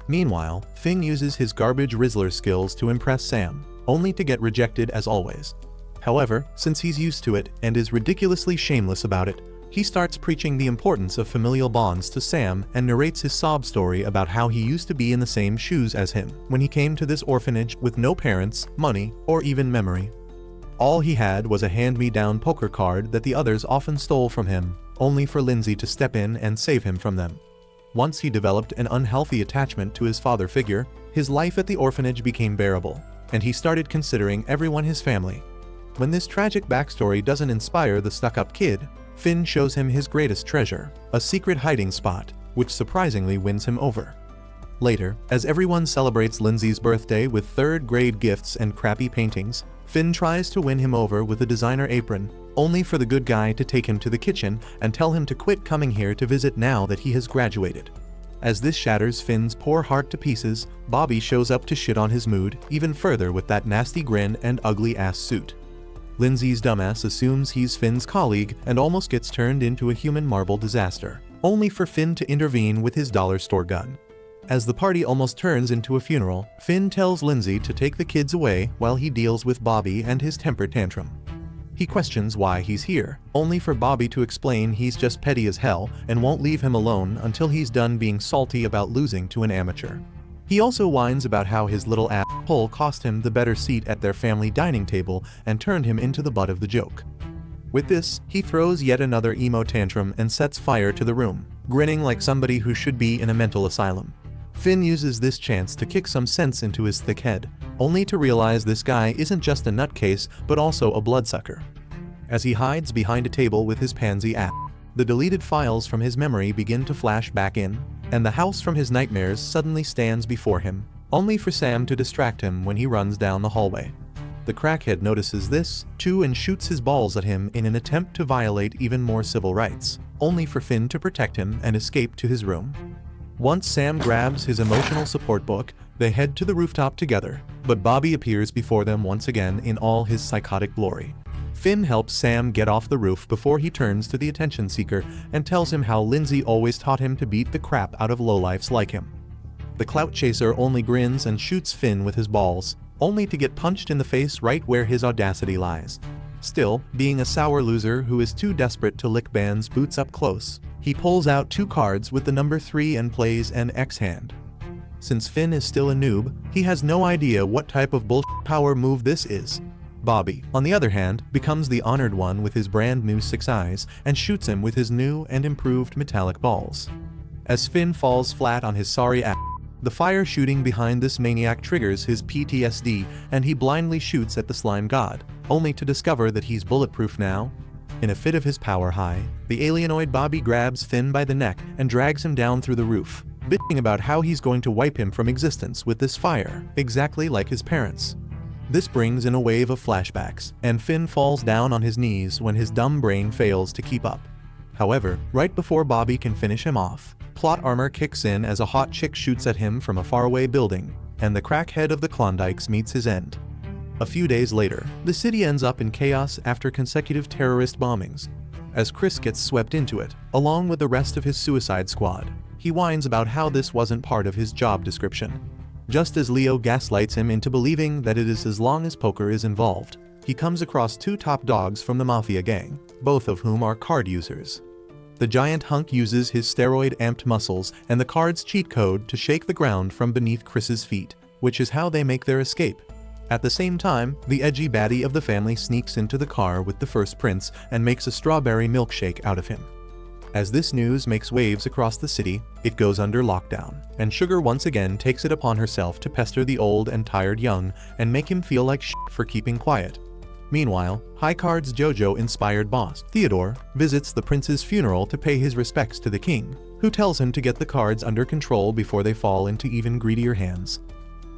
Meanwhile, Finn uses his garbage Rizzler skills to impress Sam, only to get rejected as always. However, since he's used to it and is ridiculously shameless about it, he starts preaching the importance of familial bonds to Sam and narrates his sob story about how he used to be in the same shoes as him when he came to this orphanage with no parents, money, or even memory. All he had was a hand-me-down poker card that the others often stole from him, only for Lindsay to step in and save him from them. Once he developed an unhealthy attachment to his father figure, his life at the orphanage became bearable, and he started considering everyone his family. When this tragic backstory doesn't inspire the stuck-up kid, Finn shows him his greatest treasure, a secret hiding spot, which surprisingly wins him over. Later, as everyone celebrates Lindsay's birthday with third-grade gifts and crappy paintings, Finn tries to win him over with a designer apron, only for the good guy to take him to the kitchen and tell him to quit coming here to visit now that he has graduated. As this shatters Finn's poor heart to pieces, Bobby shows up to shit on his mood even further with that nasty grin and ugly-ass suit. Lindsay's dumbass assumes he's Finn's colleague and almost gets turned into a human marble disaster, only for Finn to intervene with his dollar store gun. As the party almost turns into a funeral, Finn tells Lindsay to take the kids away while he deals with Bobby and his temper tantrum. He questions why he's here, only for Bobby to explain he's just petty as hell and won't leave him alone until he's done being salty about losing to an amateur. He also whines about how his little asshole cost him the better seat at their family dining table and turned him into the butt of the joke. With this, he throws yet another emo tantrum and sets fire to the room, grinning like somebody who should be in a mental asylum. Finn uses this chance to kick some sense into his thick head, only to realize this guy isn't just a nutcase but also a bloodsucker. As he hides behind a table with his pansy ass, the deleted files from his memory begin to flash back in, and the house from his nightmares suddenly stands before him, only for Sam to distract him when he runs down the hallway. The crackhead notices this, too, and shoots his balls at him in an attempt to violate even more civil rights, only for Finn to protect him and escape to his room. Once Sam grabs his emotional support book, they head to the rooftop together, but Bobby appears before them once again in all his psychotic glory. Finn helps Sam get off the roof before he turns to the attention seeker and tells him how Lindsay always taught him to beat the crap out of lowlifes like him. The clout chaser only grins and shoots Finn with his balls, only to get punched in the face right where his audacity lies. Still, being a sour loser who is too desperate to lick Ban's boots up close, he pulls out 2 cards with the number 3 and plays an X-hand. Since Finn is still a noob, he has no idea what type of bullshit power move this is. Bobby, on the other hand, becomes the honored one with his brand new 6 eyes and shoots him with his new and improved metallic balls. As Finn falls flat on his sorry ass, the fire shooting behind this maniac triggers his PTSD and he blindly shoots at the slime god, only to discover that he's bulletproof now. In a fit of his power high, the alienoid Bobby grabs Finn by the neck and drags him down through the roof, bitching about how he's going to wipe him from existence with this fire, exactly like his parents. This brings in a wave of flashbacks, and Finn falls down on his knees when his dumb brain fails to keep up. However, right before Bobby can finish him off, plot armor kicks in as a hot chick shoots at him from a faraway building, and the crackhead of the Klondikes meets his end. A few days later, the city ends up in chaos after consecutive terrorist bombings. As Chris gets swept into it, along with the rest of his suicide squad, he whines about how this wasn't part of his job description. Just as Leo gaslights him into believing that it is as long as poker is involved, he comes across two top dogs from the Mafia gang, both of whom are card users. The giant hunk uses his steroid-amped muscles and the card's cheat code to shake the ground from beneath Chris's feet, which is how they make their escape. At the same time, the edgy baddie of the family sneaks into the car with the first prince and makes a strawberry milkshake out of him. As this news makes waves across the city, it goes under lockdown, and Sugar once again takes it upon herself to pester the old and tired young and make him feel like shit for keeping quiet. Meanwhile, High Card's JoJo-inspired boss, Theodore, visits the prince's funeral to pay his respects to the king, who tells him to get the cards under control before they fall into even greedier hands.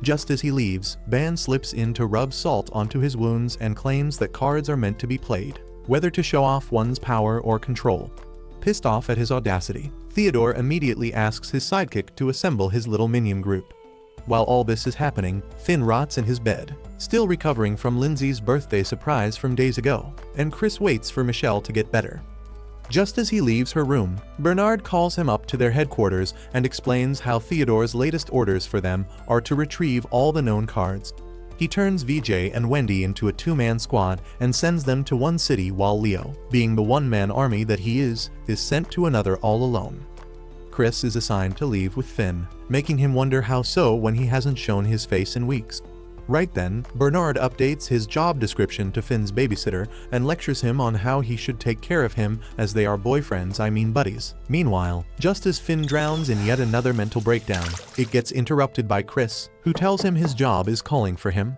Just as he leaves, Ban slips in to rub salt onto his wounds and claims that cards are meant to be played, whether to show off one's power or control. Pissed off at his audacity, Theodore immediately asks his sidekick to assemble his little minion group. While all this is happening, Finn rots in his bed, still recovering from Lindsay's birthday surprise from days ago, and Chris waits for Michelle to get better. Just as he leaves her room, Bernard calls him up to their headquarters and explains how Theodore's latest orders for them are to retrieve all the known cards. He turns VJ and Wendy into a two-man squad and sends them to one city while Leo, being the one-man army that he is sent to another all alone. Chris is assigned to leave with Finn, making him wonder how so when he hasn't shown his face in weeks. Right then, Bernard updates his job description to Finn's babysitter and lectures him on how he should take care of him as they are buddies. Meanwhile, just as Finn drowns in yet another mental breakdown, it gets interrupted by Chris, who tells him his job is calling for him.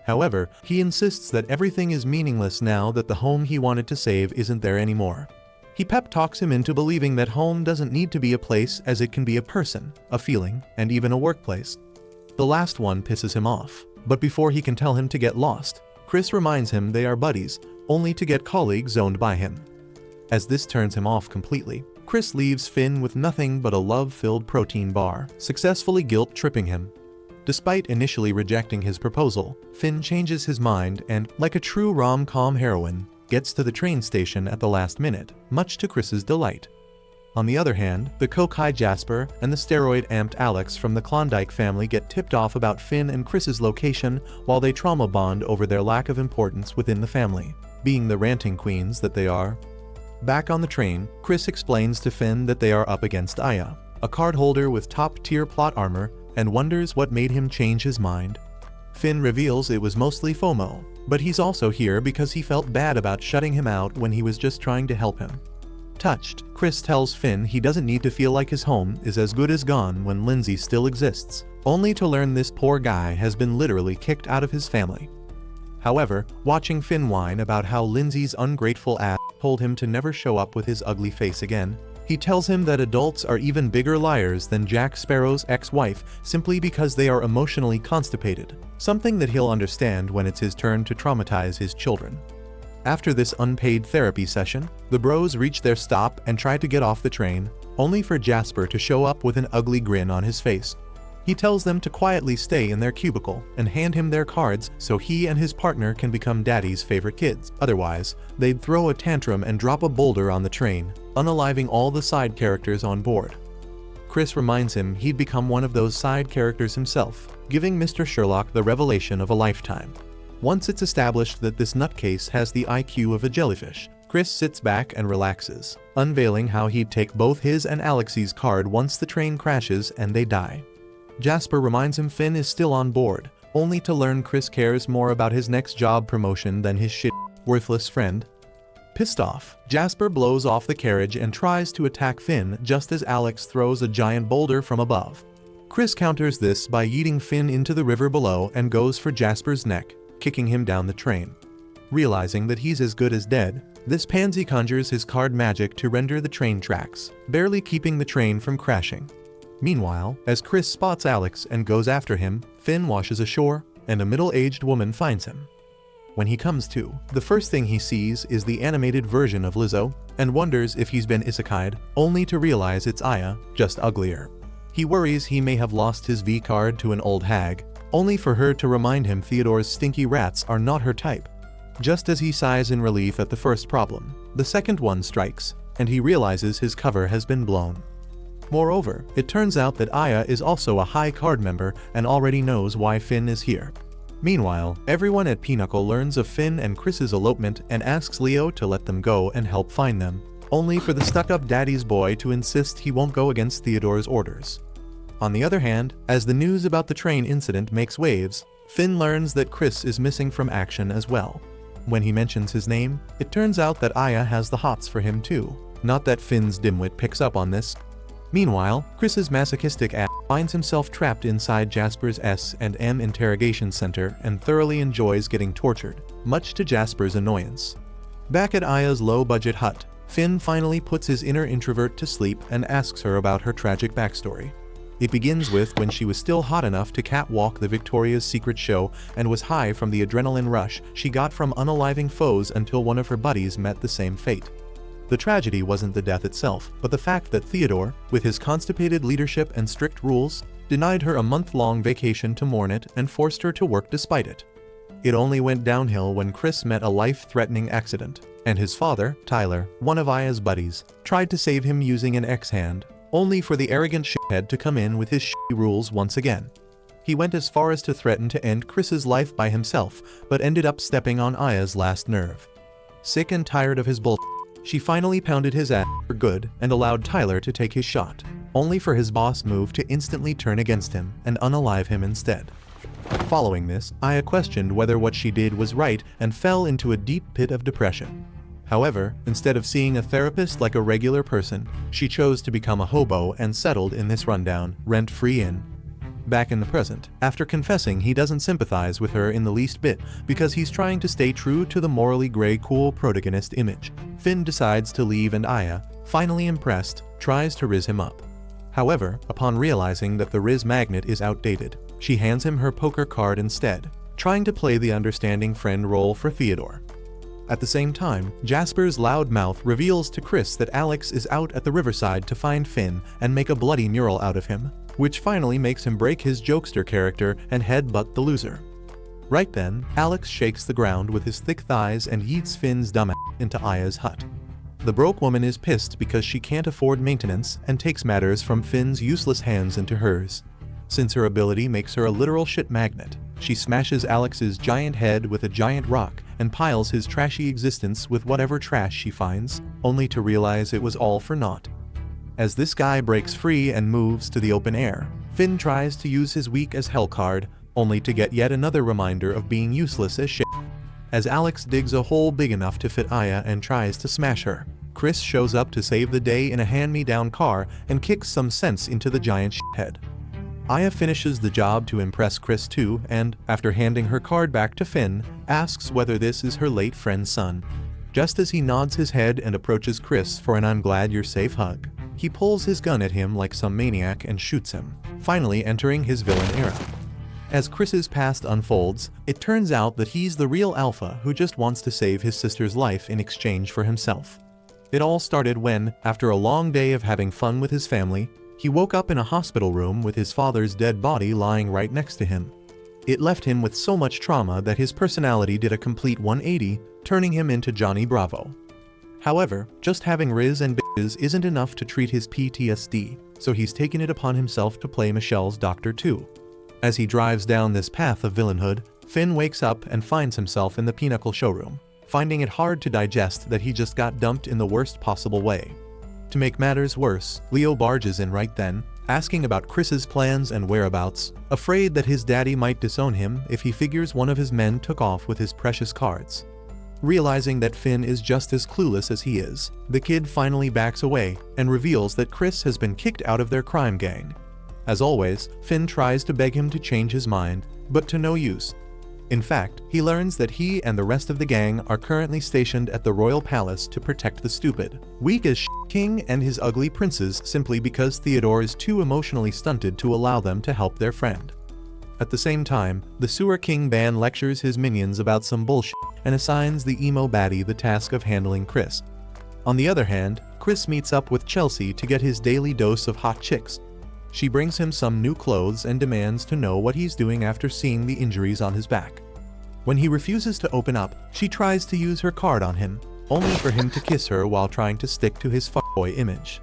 However, he insists that everything is meaningless now that the home he wanted to save isn't there anymore. He pep talks him into believing that home doesn't need to be a place as it can be a person, a feeling, and even a workplace. The last one pisses him off. But before he can tell him to get lost, Chris reminds him they are buddies, only to get colleagues owned by him. As this turns him off completely, Chris leaves Finn with nothing but a love-filled protein bar, successfully guilt-tripping him. Despite initially rejecting his proposal, Finn changes his mind and, like a true rom-com heroine, gets to the train station at the last minute, much to Chris's delight. On the other hand, the coke-high Jasper and the steroid-amped Alex from the Klondike family get tipped off about Finn and Chris's location while they trauma bond over their lack of importance within the family, being the ranting queens that they are. Back on the train, Chris explains to Finn that they are up against Aya, a card holder with top-tier plot armor, and wonders what made him change his mind. Finn reveals it was mostly FOMO, but he's also here because he felt bad about shutting him out when he was just trying to help him. Touched, Chris tells Finn he doesn't need to feel like his home is as good as gone when Lindsay still exists, only to learn this poor guy has been literally kicked out of his family. However, watching Finn whine about how Lindsay's ungrateful ass told him to never show up with his ugly face again, he tells him that adults are even bigger liars than Jack Sparrow's ex-wife simply because they are emotionally constipated, something that he'll understand when it's his turn to traumatize his children. After this unpaid therapy session, the bros reach their stop and try to get off the train, only for Jasper to show up with an ugly grin on his face. He tells them to quietly stay in their cubicle and hand him their cards so he and his partner can become daddy's favorite kids. Otherwise, they'd throw a tantrum and drop a boulder on the train, unaliving all the side characters on board. Chris reminds him he'd become one of those side characters himself, giving Mr. Sherlock the revelation of a lifetime. Once it's established that this nutcase has the IQ of a jellyfish, Chris sits back and relaxes, unveiling how he'd take both his and Alexei's card once the train crashes and they die. Jasper reminds him Finn is still on board, only to learn Chris cares more about his next job promotion than his worthless friend. Pissed off, Jasper blows off the carriage and tries to attack Finn just as Alex throws a giant boulder from above. Chris counters this by yeeting Finn into the river below and goes for Jasper's neck, kicking him down the train. Realizing that he's as good as dead, this pansy conjures his card magic to render the train tracks, barely keeping the train from crashing. Meanwhile, as Chris spots Alex and goes after him, Finn washes ashore, and a middle-aged woman finds him. When he comes to, the first thing he sees is the animated version of Lizzo, and wonders if he's been isekai'd, only to realize it's Aya, just uglier. He worries he may have lost his V card to an old hag, only for her to remind him Theodore's stinky rats are not her type. Just as he sighs in relief at the first problem, the second one strikes, and he realizes his cover has been blown. Moreover, it turns out that Aya is also a high card member and already knows why Finn is here. Meanwhile, everyone at Pinnacle learns of Finn and Chris's elopement and asks Leo to let them go and help find them, only for the stuck-up daddy's boy to insist he won't go against Theodore's orders. On the other hand, as the news about the train incident makes waves, Finn learns that Chris is missing from action as well. When he mentions his name, it turns out that Aya has the hots for him too. Not that Finn's dimwit picks up on this. Meanwhile, Chris's masochistic ass finds himself trapped inside Jasper's S&M interrogation center and thoroughly enjoys getting tortured, much to Jasper's annoyance. Back at Aya's low-budget hut, Finn finally puts his inner introvert to sleep and asks her about her tragic backstory. It begins with when she was still hot enough to catwalk the Victoria's Secret show and was high from the adrenaline rush she got from unaliving foes until one of her buddies met the same fate. The tragedy wasn't the death itself, but the fact that Theodore, with his constipated leadership and strict rules, denied her a month-long vacation to mourn it and forced her to work despite it. It only went downhill when Chris met a life-threatening accident, and his father, Tyler, one of Aya's buddies, tried to save him using an X-hand, only for the arrogant shithead to come in with his shitty rules once again. He went as far as to threaten to end Chris's life by himself, but ended up stepping on Aya's last nerve. Sick and tired of his bullshit, she finally pounded his ass for good and allowed Tyler to take his shot, only for his boss move to instantly turn against him and unalive him instead. Following this, Aya questioned whether what she did was right and fell into a deep pit of depression. However, instead of seeing a therapist like a regular person, she chose to become a hobo and settled in this rundown, rent-free inn. Back in the present, after confessing he doesn't sympathize with her in the least bit because he's trying to stay true to the morally gray cool protagonist image, Finn decides to leave and Aya, finally impressed, tries to rizz him up. However, upon realizing that the rizz magnet is outdated, she hands him her poker card instead, trying to play the understanding friend role for Theodore. At the same time, Jasper's loud mouth reveals to Chris that Alex is out at the riverside to find Finn and make a bloody mural out of him, which finally makes him break his jokester character and headbutt the loser. Right then, Alex shakes the ground with his thick thighs and yeets Finn's dumbass into Aya's hut. The broke woman is pissed because she can't afford maintenance and takes matters from Finn's useless hands into hers. Since her ability makes her a literal shit magnet, she smashes Alex's giant head with a giant rock and piles his trashy existence with whatever trash she finds, only to realize it was all for naught. As this guy breaks free and moves to the open air, Finn tries to use his weak as hell card, only to get yet another reminder of being useless as shit. As Alex digs a hole big enough to fit Aya and tries to smash her, Chris shows up to save the day in a hand-me-down car and kicks some sense into the giant shithead. Aya finishes the job to impress Chris too and, after handing her card back to Finn, asks whether this is her late friend's son. Just as he nods his head and approaches Chris for an "I'm glad you're safe" hug, he pulls his gun at him like some maniac and shoots him, finally entering his villain era. As Chris's past unfolds, it turns out that he's the real alpha who just wants to save his sister's life in exchange for himself. It all started when, after a long day of having fun with his family, he woke up in a hospital room with his father's dead body lying right next to him. It left him with so much trauma that his personality did a complete 180, turning him into Johnny Bravo. However, just having Riz and bitches isn't enough to treat his PTSD, so he's taken it upon himself to play Michelle's doctor too. As he drives down this path of villainhood, Finn wakes up and finds himself in the Pinnacle showroom, finding it hard to digest that he just got dumped in the worst possible way. To make matters worse, Leo barges in right then, asking about Chris's plans and whereabouts, afraid that his daddy might disown him if he figures one of his men took off with his precious cards. Realizing that Finn is just as clueless as he is, the kid finally backs away and reveals that Chris has been kicked out of their crime gang. As always, Finn tries to beg him to change his mind, but to no use. In fact, he learns that he and the rest of the gang are currently stationed at the royal palace to protect the stupid, weak as king and his ugly princes simply because Theodore is too emotionally stunted to allow them to help their friend. At the same time, the sewer king Ban lectures his minions about some bullshit and assigns the emo baddie the task of handling Chris. On the other hand, Chris meets up with Chelsea to get his daily dose of hot chicks. She brings him some new clothes and demands to know what he's doing after seeing the injuries on his back. When he refuses to open up, she tries to use her card on him, only for him to kiss her while trying to stick to his fuckboy image.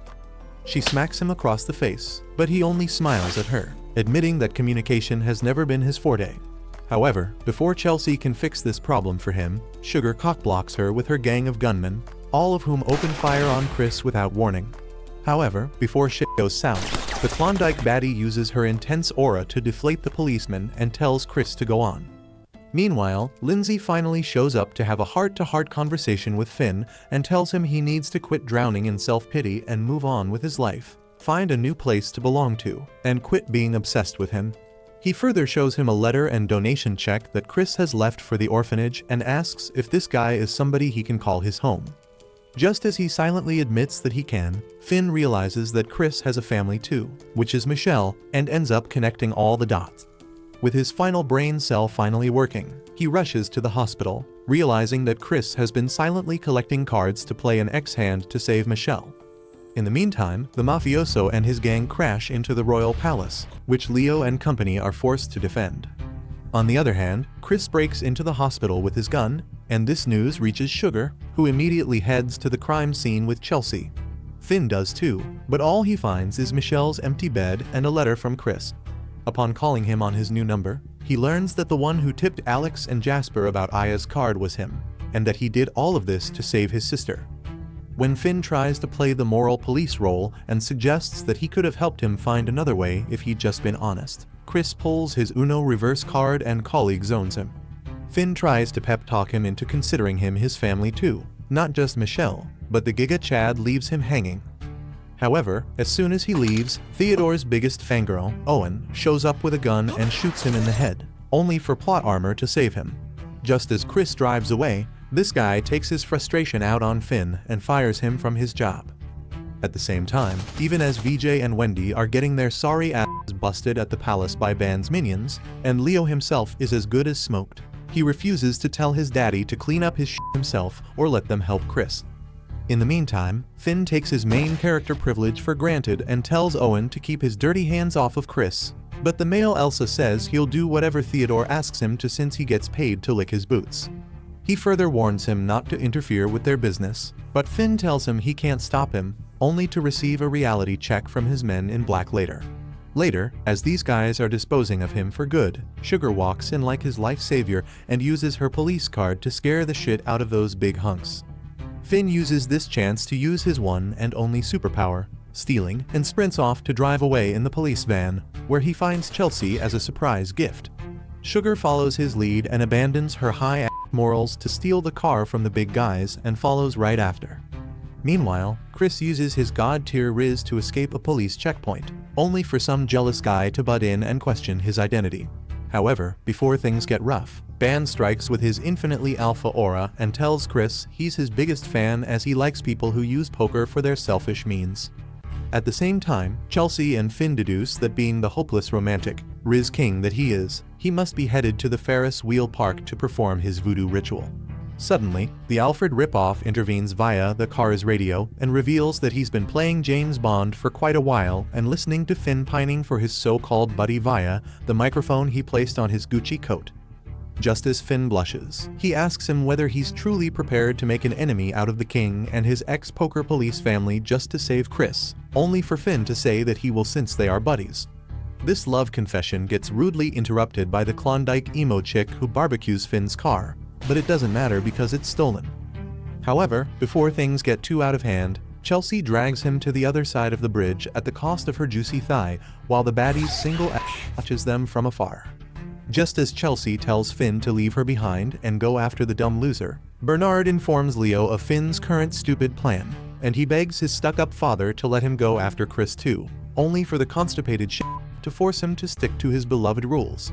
She smacks him across the face, but he only smiles at her, admitting that communication has never been his forte. However, before Chelsea can fix this problem for him, Sugar cockblocks her with her gang of gunmen, all of whom open fire on Chris without warning. However, before shit goes south, the Klondike baddie uses her intense aura to deflate the policeman and tells Chris to go on. Meanwhile, Lindsay finally shows up to have a heart-to-heart conversation with Finn and tells him he needs to quit drowning in self-pity and move on with his life, find a new place to belong to, and quit being obsessed with him. He further shows him a letter and donation check that Chris has left for the orphanage and asks if this guy is somebody he can call his home. Just as he silently admits that he can, Finn realizes that Chris has a family too, which is Michelle, and ends up connecting all the dots. With his final brain cell finally working, he rushes to the hospital, realizing that Chris has been silently collecting cards to play an X-hand to save Michelle. In the meantime, the mafioso and his gang crash into the royal palace, which Leo and company are forced to defend. On the other hand, Chris breaks into the hospital with his gun, and this news reaches Sugar, who immediately heads to the crime scene with Chelsea. Finn does too, but all he finds is Michelle's empty bed and a letter from Chris. Upon calling him on his new number, he learns that the one who tipped Alex and Jasper about Aya's card was him, and that he did all of this to save his sister. When Finn tries to play the moral police role and suggests that he could have helped him find another way if he'd just been honest, Chris pulls his Uno reverse card and colleague zones him. Finn tries to pep talk him into considering him his family too, not just Michelle, but the Giga Chad leaves him hanging. However, as soon as he leaves, Theodore's biggest fangirl, Owen, shows up with a gun and shoots him in the head, only for plot armor to save him. Just as Chris drives away, this guy takes his frustration out on Finn and fires him from his job. At the same time, even as VJ and Wendy are getting their sorry asses busted at the palace by Ban's minions, and Leo himself is as good as smoked, he refuses to tell his daddy to clean up his shit himself or let them help Chris. In the meantime, Finn takes his main character privilege for granted and tells Owen to keep his dirty hands off of Chris, but the male Elsa says he'll do whatever Theodore asks him to since he gets paid to lick his boots. He further warns him not to interfere with their business, but Finn tells him he can't stop him, only to receive a reality check from his men in black later. Later, as these guys are disposing of him for good, Sugar walks in like his life savior and uses her police card to scare the shit out of those big hunks. Finn uses this chance to use his one and only superpower, stealing, and sprints off to drive away in the police van, where he finds Chelsea as a surprise gift. Sugar follows his lead and abandons her high-ass morals to steal the car from the big guys and follows right after. Meanwhile, Chris uses his god-tier Riz to escape a police checkpoint, only for some jealous guy to butt in and question his identity. However, before things get rough, Ban strikes with his infinitely alpha aura and tells Chris he's his biggest fan as he likes people who use poker for their selfish means. At the same time, Chelsea and Finn deduce that being the hopeless romantic, Riz King that he is, he must be headed to the Ferris wheel park to perform his voodoo ritual. Suddenly, the Alfred ripoff intervenes via the car's radio and reveals that he's been playing James Bond for quite a while and listening to Finn pining for his so-called buddy via the microphone he placed on his Gucci coat. Just as Finn blushes, he asks him whether he's truly prepared to make an enemy out of the king and his ex-poker police family just to save Chris, only for Finn to say that he will since they are buddies. This love confession gets rudely interrupted by the Klondike emo chick who barbecues Finn's car, but it doesn't matter because it's stolen. However, before things get too out of hand, Chelsea drags him to the other side of the bridge at the cost of her juicy thigh, while the baddie's single ass watches them from afar. Just as Chelsea tells Finn to leave her behind and go after the dumb loser, Bernard informs Leo of Finn's current stupid plan, and he begs his stuck-up father to let him go after Chris too, only for the constipated shit to force him to stick to his beloved rules.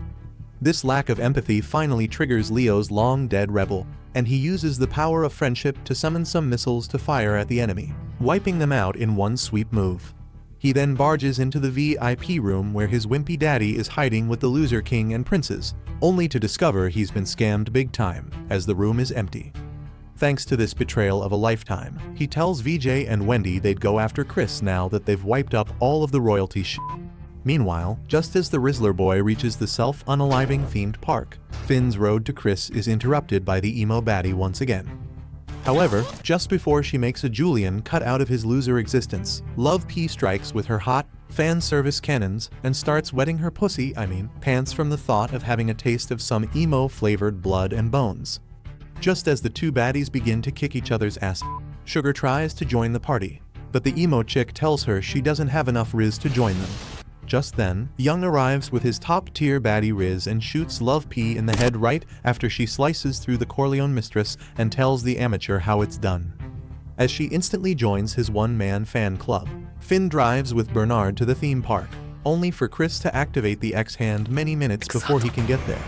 This lack of empathy finally triggers Leo's long-dead rebel, and he uses the power of friendship to summon some missiles to fire at the enemy, wiping them out in one sweep move. He then barges into the VIP room where his wimpy daddy is hiding with the loser king and princes, only to discover he's been scammed big time, as the room is empty. Thanks to this betrayal of a lifetime, he tells VJ and Wendy they'd go after Chris now that they've wiped up all of the royalty shit. Meanwhile, just as the Rizzler boy reaches the self-unaliving themed park, Finn's road to Chris is interrupted by the emo baddie once again. However, just before she makes a Julian cut out of his loser existence, Love P strikes with her hot, fan service cannons and starts wetting her pants from the thought of having a taste of some emo-flavored blood and bones. Just as the two baddies begin to kick each other's ass, Sugar tries to join the party, but the emo chick tells her she doesn't have enough Riz to join them. Just then, Young arrives with his top-tier baddie Riz and shoots Love P in the head right after she slices through the Corleone mistress and tells the amateur how it's done. As she instantly joins his one-man fan club, Finn drives with Bernard to the theme park, only for Chris to activate the X-hand many minutes before he can get there.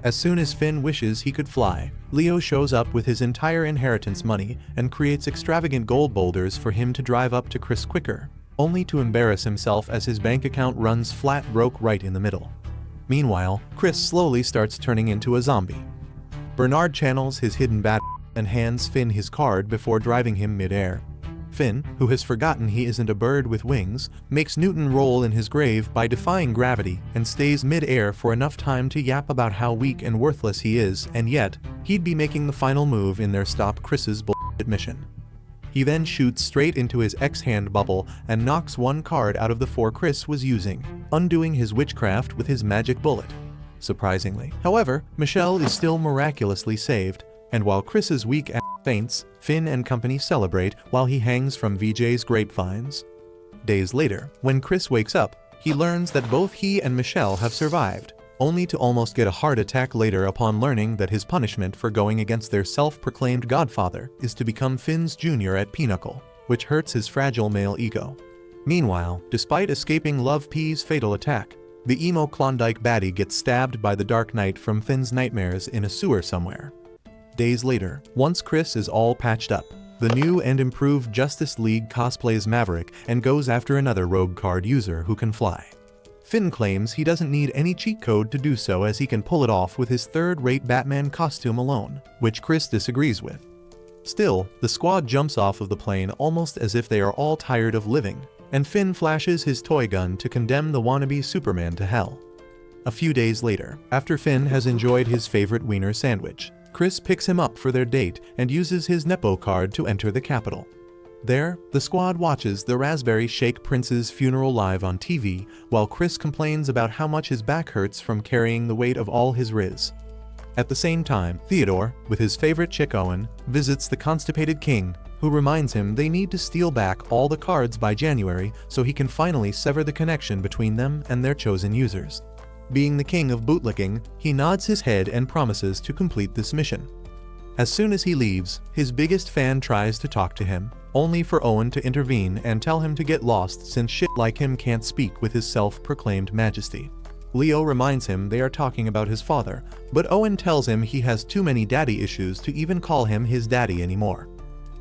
As soon as Finn wishes he could fly, Leo shows up with his entire inheritance money and creates extravagant gold boulders for him to drive up to Chris quicker, only to embarrass himself as his bank account runs flat broke right in the middle. Meanwhile, Chris slowly starts turning into a zombie. Bernard channels his hidden bat and hands Finn his card before driving him mid-air. Finn, who has forgotten he isn't a bird with wings, makes Newton roll in his grave by defying gravity and stays mid-air for enough time to yap about how weak and worthless he is, and yet, he'd be making the final move in their Stop Chris's bullshit mission. He then shoots straight into his X-hand bubble and knocks one card out of the 4 Chris was using, undoing his witchcraft with his magic bullet. Surprisingly, however, Michelle is still miraculously saved, and while Chris's weak ass faints, Finn and company celebrate while he hangs from VJ's grapevines. Days later, when Chris wakes up, he learns that both he and Michelle have survived, only to almost get a heart attack later upon learning that his punishment for going against their self-proclaimed godfather is to become Finn's junior at Pinochle, which hurts his fragile male ego. Meanwhile, despite escaping Love P's fatal attack, the emo Klondike baddie gets stabbed by the Dark Knight from Finn's nightmares in a sewer somewhere. Days later, once Chris is all patched up, the new and improved Justice League cosplays Maverick and goes after another rogue card user who can fly. Finn claims he doesn't need any cheat code to do so as he can pull it off with his third-rate Batman costume alone, which Chris disagrees with. Still, the squad jumps off of the plane almost as if they are all tired of living, and Finn flashes his toy gun to condemn the wannabe Superman to hell. A few days later, after Finn has enjoyed his favorite wiener sandwich, Chris picks him up for their date and uses his Nepo card to enter the Capitol. There, the squad watches the Raspberry Shake Prince's funeral live on TV, while Chris complains about how much his back hurts from carrying the weight of all his Riz. At the same time, Theodore, with his favorite chick Owen, visits the constipated king, who reminds him they need to steal back all the cards by January so he can finally sever the connection between them and their chosen users. Being the king of bootlicking, he nods his head and promises to complete this mission. As soon as he leaves, his biggest fan tries to talk to him, only for Owen to intervene and tell him to get lost since shit like him can't speak with his self-proclaimed majesty. Leo reminds him they are talking about his father, but Owen tells him he has too many daddy issues to even call him his daddy anymore.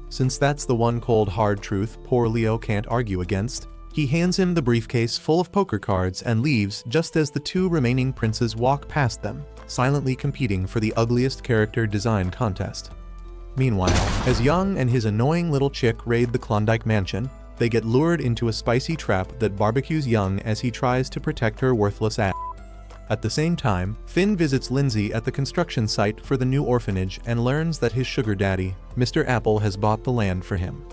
Since that's the one cold hard truth poor Leo can't argue against, he hands him the briefcase full of poker cards and leaves just as the 2 remaining princes walk past them, silently competing for the ugliest character design contest. Meanwhile, as Young and his annoying little chick raid the Klondike mansion, they get lured into a spicy trap that barbecues Young as he tries to protect her worthless ass. At the same time, Finn visits Lindsay at the construction site for the new orphanage and learns that his sugar daddy, Mr. Apple, has bought the land for him.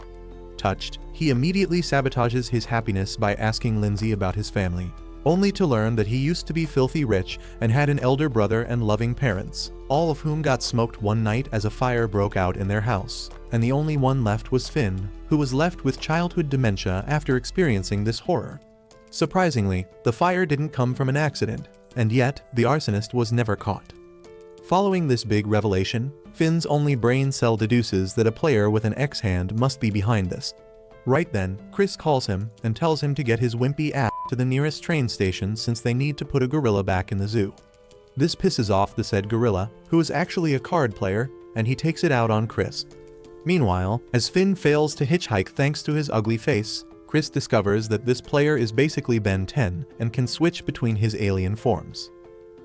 Touched, he immediately sabotages his happiness by asking Lindsay about his family, only to learn that he used to be filthy rich and had an elder brother and loving parents, all of whom got smoked one night as a fire broke out in their house, and the only one left was Finn, who was left with childhood dementia after experiencing this horror. Surprisingly, the fire didn't come from an accident, and yet, the arsonist was never caught. Following this big revelation, Finn's only brain cell deduces that a player with an X-hand must be behind this. Right then, Chris calls him and tells him to get his wimpy ass to the nearest train station since they need to put a gorilla back in the zoo. This pisses off the said gorilla, who is actually a card player, and he takes it out on Chris. Meanwhile, as Finn fails to hitchhike thanks to his ugly face, Chris discovers that this player is basically Ben 10 and can switch between his alien forms.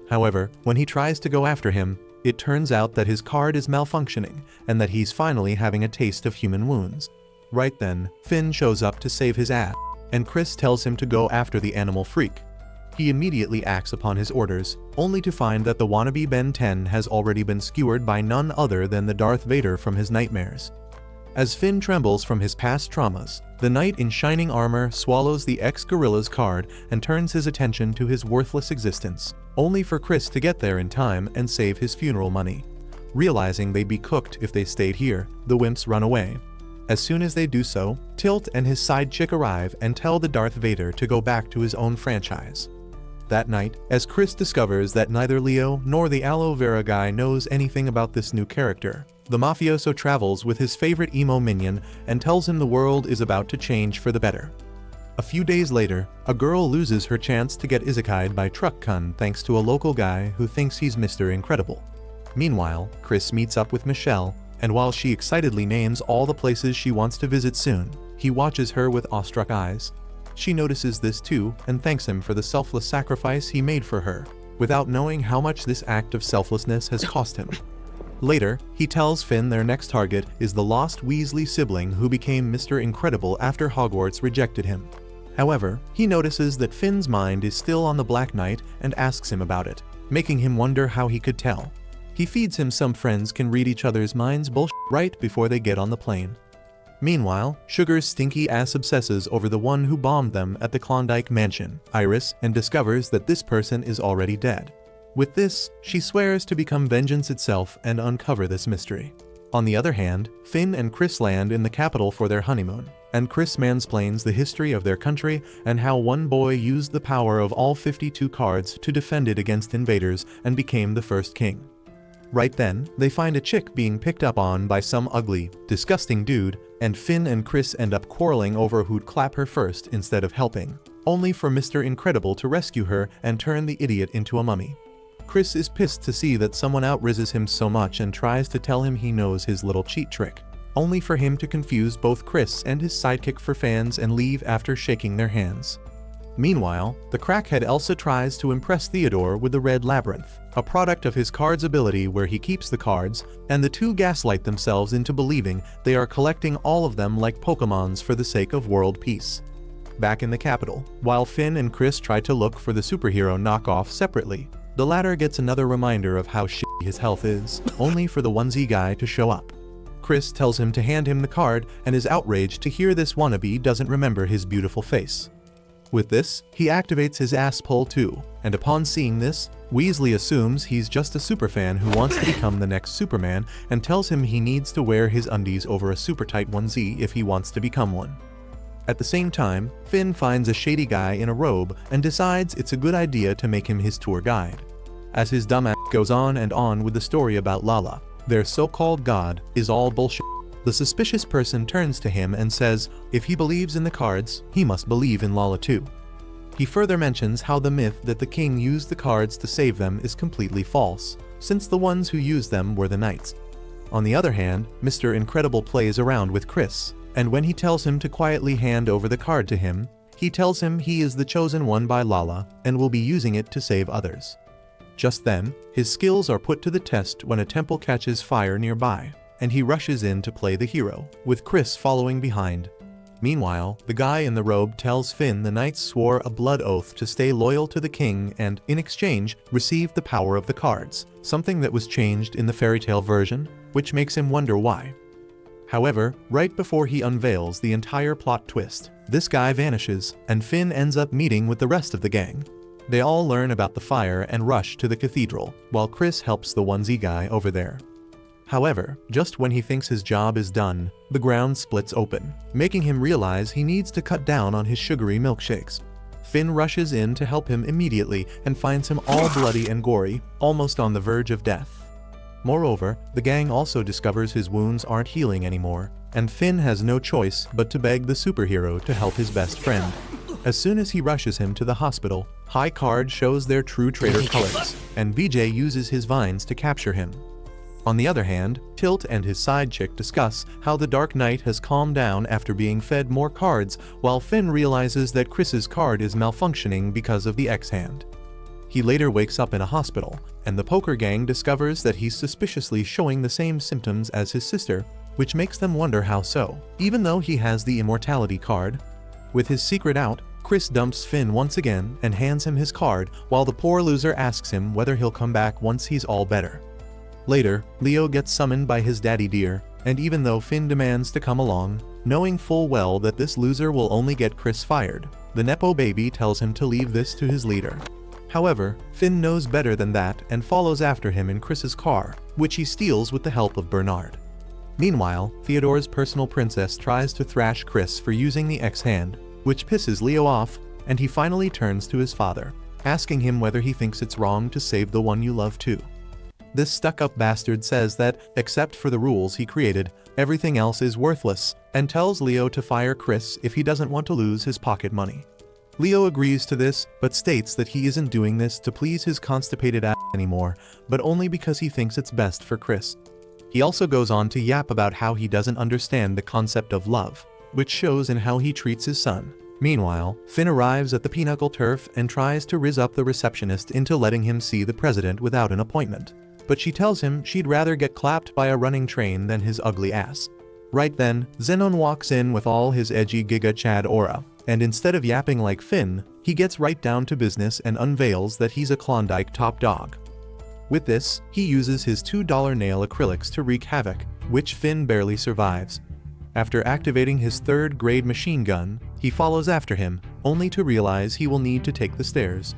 However, when he tries to go after him, it turns out that his card is malfunctioning and that he's finally having a taste of human wounds. Right then, Finn shows up to save his ass, and Chris tells him to go after the animal freak, he immediately acts upon his orders, only to find that the wannabe Ben 10 has already been skewered by none other than the Darth Vader from his nightmares. As Finn trembles from his past traumas, the knight in shining armor swallows the ex-gorilla's card and turns his attention to his worthless existence, only for Chris to get there in time and save his funeral money. Realizing they'd be cooked if they stayed here, the wimps run away. As soon as they do so, Tilt and his side chick arrive and tell the Darth Vader to go back to his own franchise. That night, as Chris discovers that neither Leo nor the aloe vera guy knows anything about this new character, the mafioso travels with his favorite emo minion and tells him the world is about to change for the better. A few days later, a girl loses her chance to get isekai'd by Truck Kun thanks to a local guy who thinks he's Mr. Incredible. Meanwhile, Chris meets up with Michelle, and while she excitedly names all the places she wants to visit soon, he watches her with awestruck eyes. She notices this too and thanks him for the selfless sacrifice he made for her, without knowing how much this act of selflessness has cost him. Later, he tells Finn their next target is the lost Weasley sibling who became Mr. Incredible after Hogwarts rejected him. However, he notices that Finn's mind is still on the Black Knight and asks him about it, making him wonder how he could tell. He feeds him some friends can read each other's minds bullshit right before they get on the plane. Meanwhile, Sugar's stinky ass obsesses over the one who bombed them at the Klondike Mansion, Iris, and discovers that this person is already dead. With this, she swears to become vengeance itself and uncover this mystery. On the other hand, Finn and Chris land in the capital for their honeymoon, and Chris mansplains the history of their country and how one boy used the power of all 52 cards to defend it against invaders and became the first king. Right then, they find a chick being picked up on by some ugly, disgusting dude, and Finn and Chris end up quarreling over who'd clap her first instead of helping, only for Mr. Incredible to rescue her and turn the idiot into a mummy. Chris is pissed to see that someone outrises him so much and tries to tell him he knows his little cheat trick, only for him to confuse both Chris and his sidekick for fans and leave after shaking their hands. Meanwhile, the crackhead Elsa tries to impress Theodore with the Red Labyrinth, a product of his cards ability where he keeps the cards, and the two gaslight themselves into believing they are collecting all of them like Pokémons for the sake of world peace. Back in the capital, while Finn and Chris try to look for the superhero knockoff separately, the latter gets another reminder of how shitty his health is, only for the onesie guy to show up. Chris tells him to hand him the card and is outraged to hear this wannabe doesn't remember his beautiful face. With this, he activates his ass pull too, and upon seeing this, Weasley assumes he's just a superfan who wants to become the next Superman and tells him he needs to wear his undies over a super tight onesie if he wants to become one. At the same time, Finn finds a shady guy in a robe and decides it's a good idea to make him his tour guide. As his dumbass goes on and on with the story about Lala, their so-called god is all bullshit. The suspicious person turns to him and says if he believes in the cards, he must believe in Lala too. He further mentions how the myth that the king used the cards to save them is completely false, since the ones who used them were the knights. On the other hand, Mr. Incredible plays around with Chris, and when he tells him to quietly hand over the card to him, he tells him he is the chosen one by Lala and will be using it to save others. Just then, his skills are put to the test when a temple catches fire nearby, and he rushes in to play the hero, with Chris following behind. Meanwhile, the guy in the robe tells Finn the knights swore a blood oath to stay loyal to the king and, in exchange, received the power of the cards, something that was changed in the fairy tale version, which makes him wonder why. However, right before he unveils the entire plot twist, this guy vanishes, and Finn ends up meeting with the rest of the gang. They all learn about the fire and rush to the cathedral, while Chris helps the onesie guy over there. However, just when he thinks his job is done, the ground splits open, making him realize he needs to cut down on his sugary milkshakes. Finn rushes in to help him immediately and finds him all bloody and gory, almost on the verge of death. Moreover, the gang also discovers his wounds aren't healing anymore, and Finn has no choice but to beg the superhero to help his best friend. As soon as he rushes him to the hospital, High Card shows their true traitor colors, and BJ uses his vines to capture him. On the other hand, Tilt and his side chick discuss how the Dark Knight has calmed down after being fed more cards, while Finn realizes that Chris's card is malfunctioning because of the X-hand. He later wakes up in a hospital, and the poker gang discovers that he's suspiciously showing the same symptoms as his sister, which makes them wonder how so, even though he has the immortality card. With his secret out, Chris dumps Finn once again and hands him his card, while the poor loser asks him whether he'll come back once he's all better. Later, Leo gets summoned by his daddy dear, and even though Finn demands to come along, knowing full well that this loser will only get Chris fired, the Nepo baby tells him to leave this to his leader. However, Finn knows better than that and follows after him in Chris's car, which he steals with the help of Bernard. Meanwhile, Theodore's personal princess tries to thrash Chris for using the X-hand, which pisses Leo off, and he finally turns to his father, asking him whether he thinks it's wrong to save the one you love too. This stuck-up bastard says that, except for the rules he created, everything else is worthless, and tells Leo to fire Chris if he doesn't want to lose his pocket money. Leo agrees to this, but states that he isn't doing this to please his constipated ass anymore, but only because he thinks it's best for Chris. He also goes on to yap about how he doesn't understand the concept of love, which shows in how he treats his son. Meanwhile, Finn arrives at the Pinnacle Turf and tries to rizz up the receptionist into letting him see the president without an appointment. But she tells him she'd rather get clapped by a running train than his ugly ass. Right then, Zenon walks in with all his edgy Giga Chad aura, and instead of yapping like Finn, he gets right down to business and unveils that he's a Klondike top dog. With this, he uses his $2 nail acrylics to wreak havoc, which Finn barely survives. After activating his third-grade machine gun, he follows after him, only to realize he will need to take the stairs.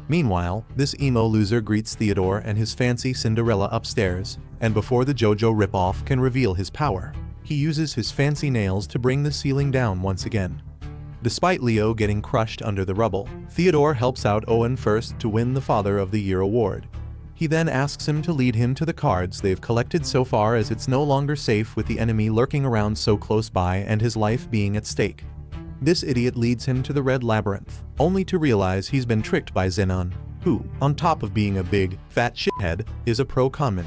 Meanwhile, this emo loser greets Theodore and his fancy Cinderella upstairs, and before the JoJo ripoff can reveal his power, he uses his fancy nails to bring the ceiling down once again. Despite Leo getting crushed under the rubble, Theodore helps out Owen first to win the Father of the Year award. He then asks him to lead him to the cards they've collected so far, as it's no longer safe with the enemy lurking around so close by and his life being at stake. This idiot leads him to the Red Labyrinth, only to realize he's been tricked by Zenon, who, on top of being a big, fat shithead, is a pro-conman.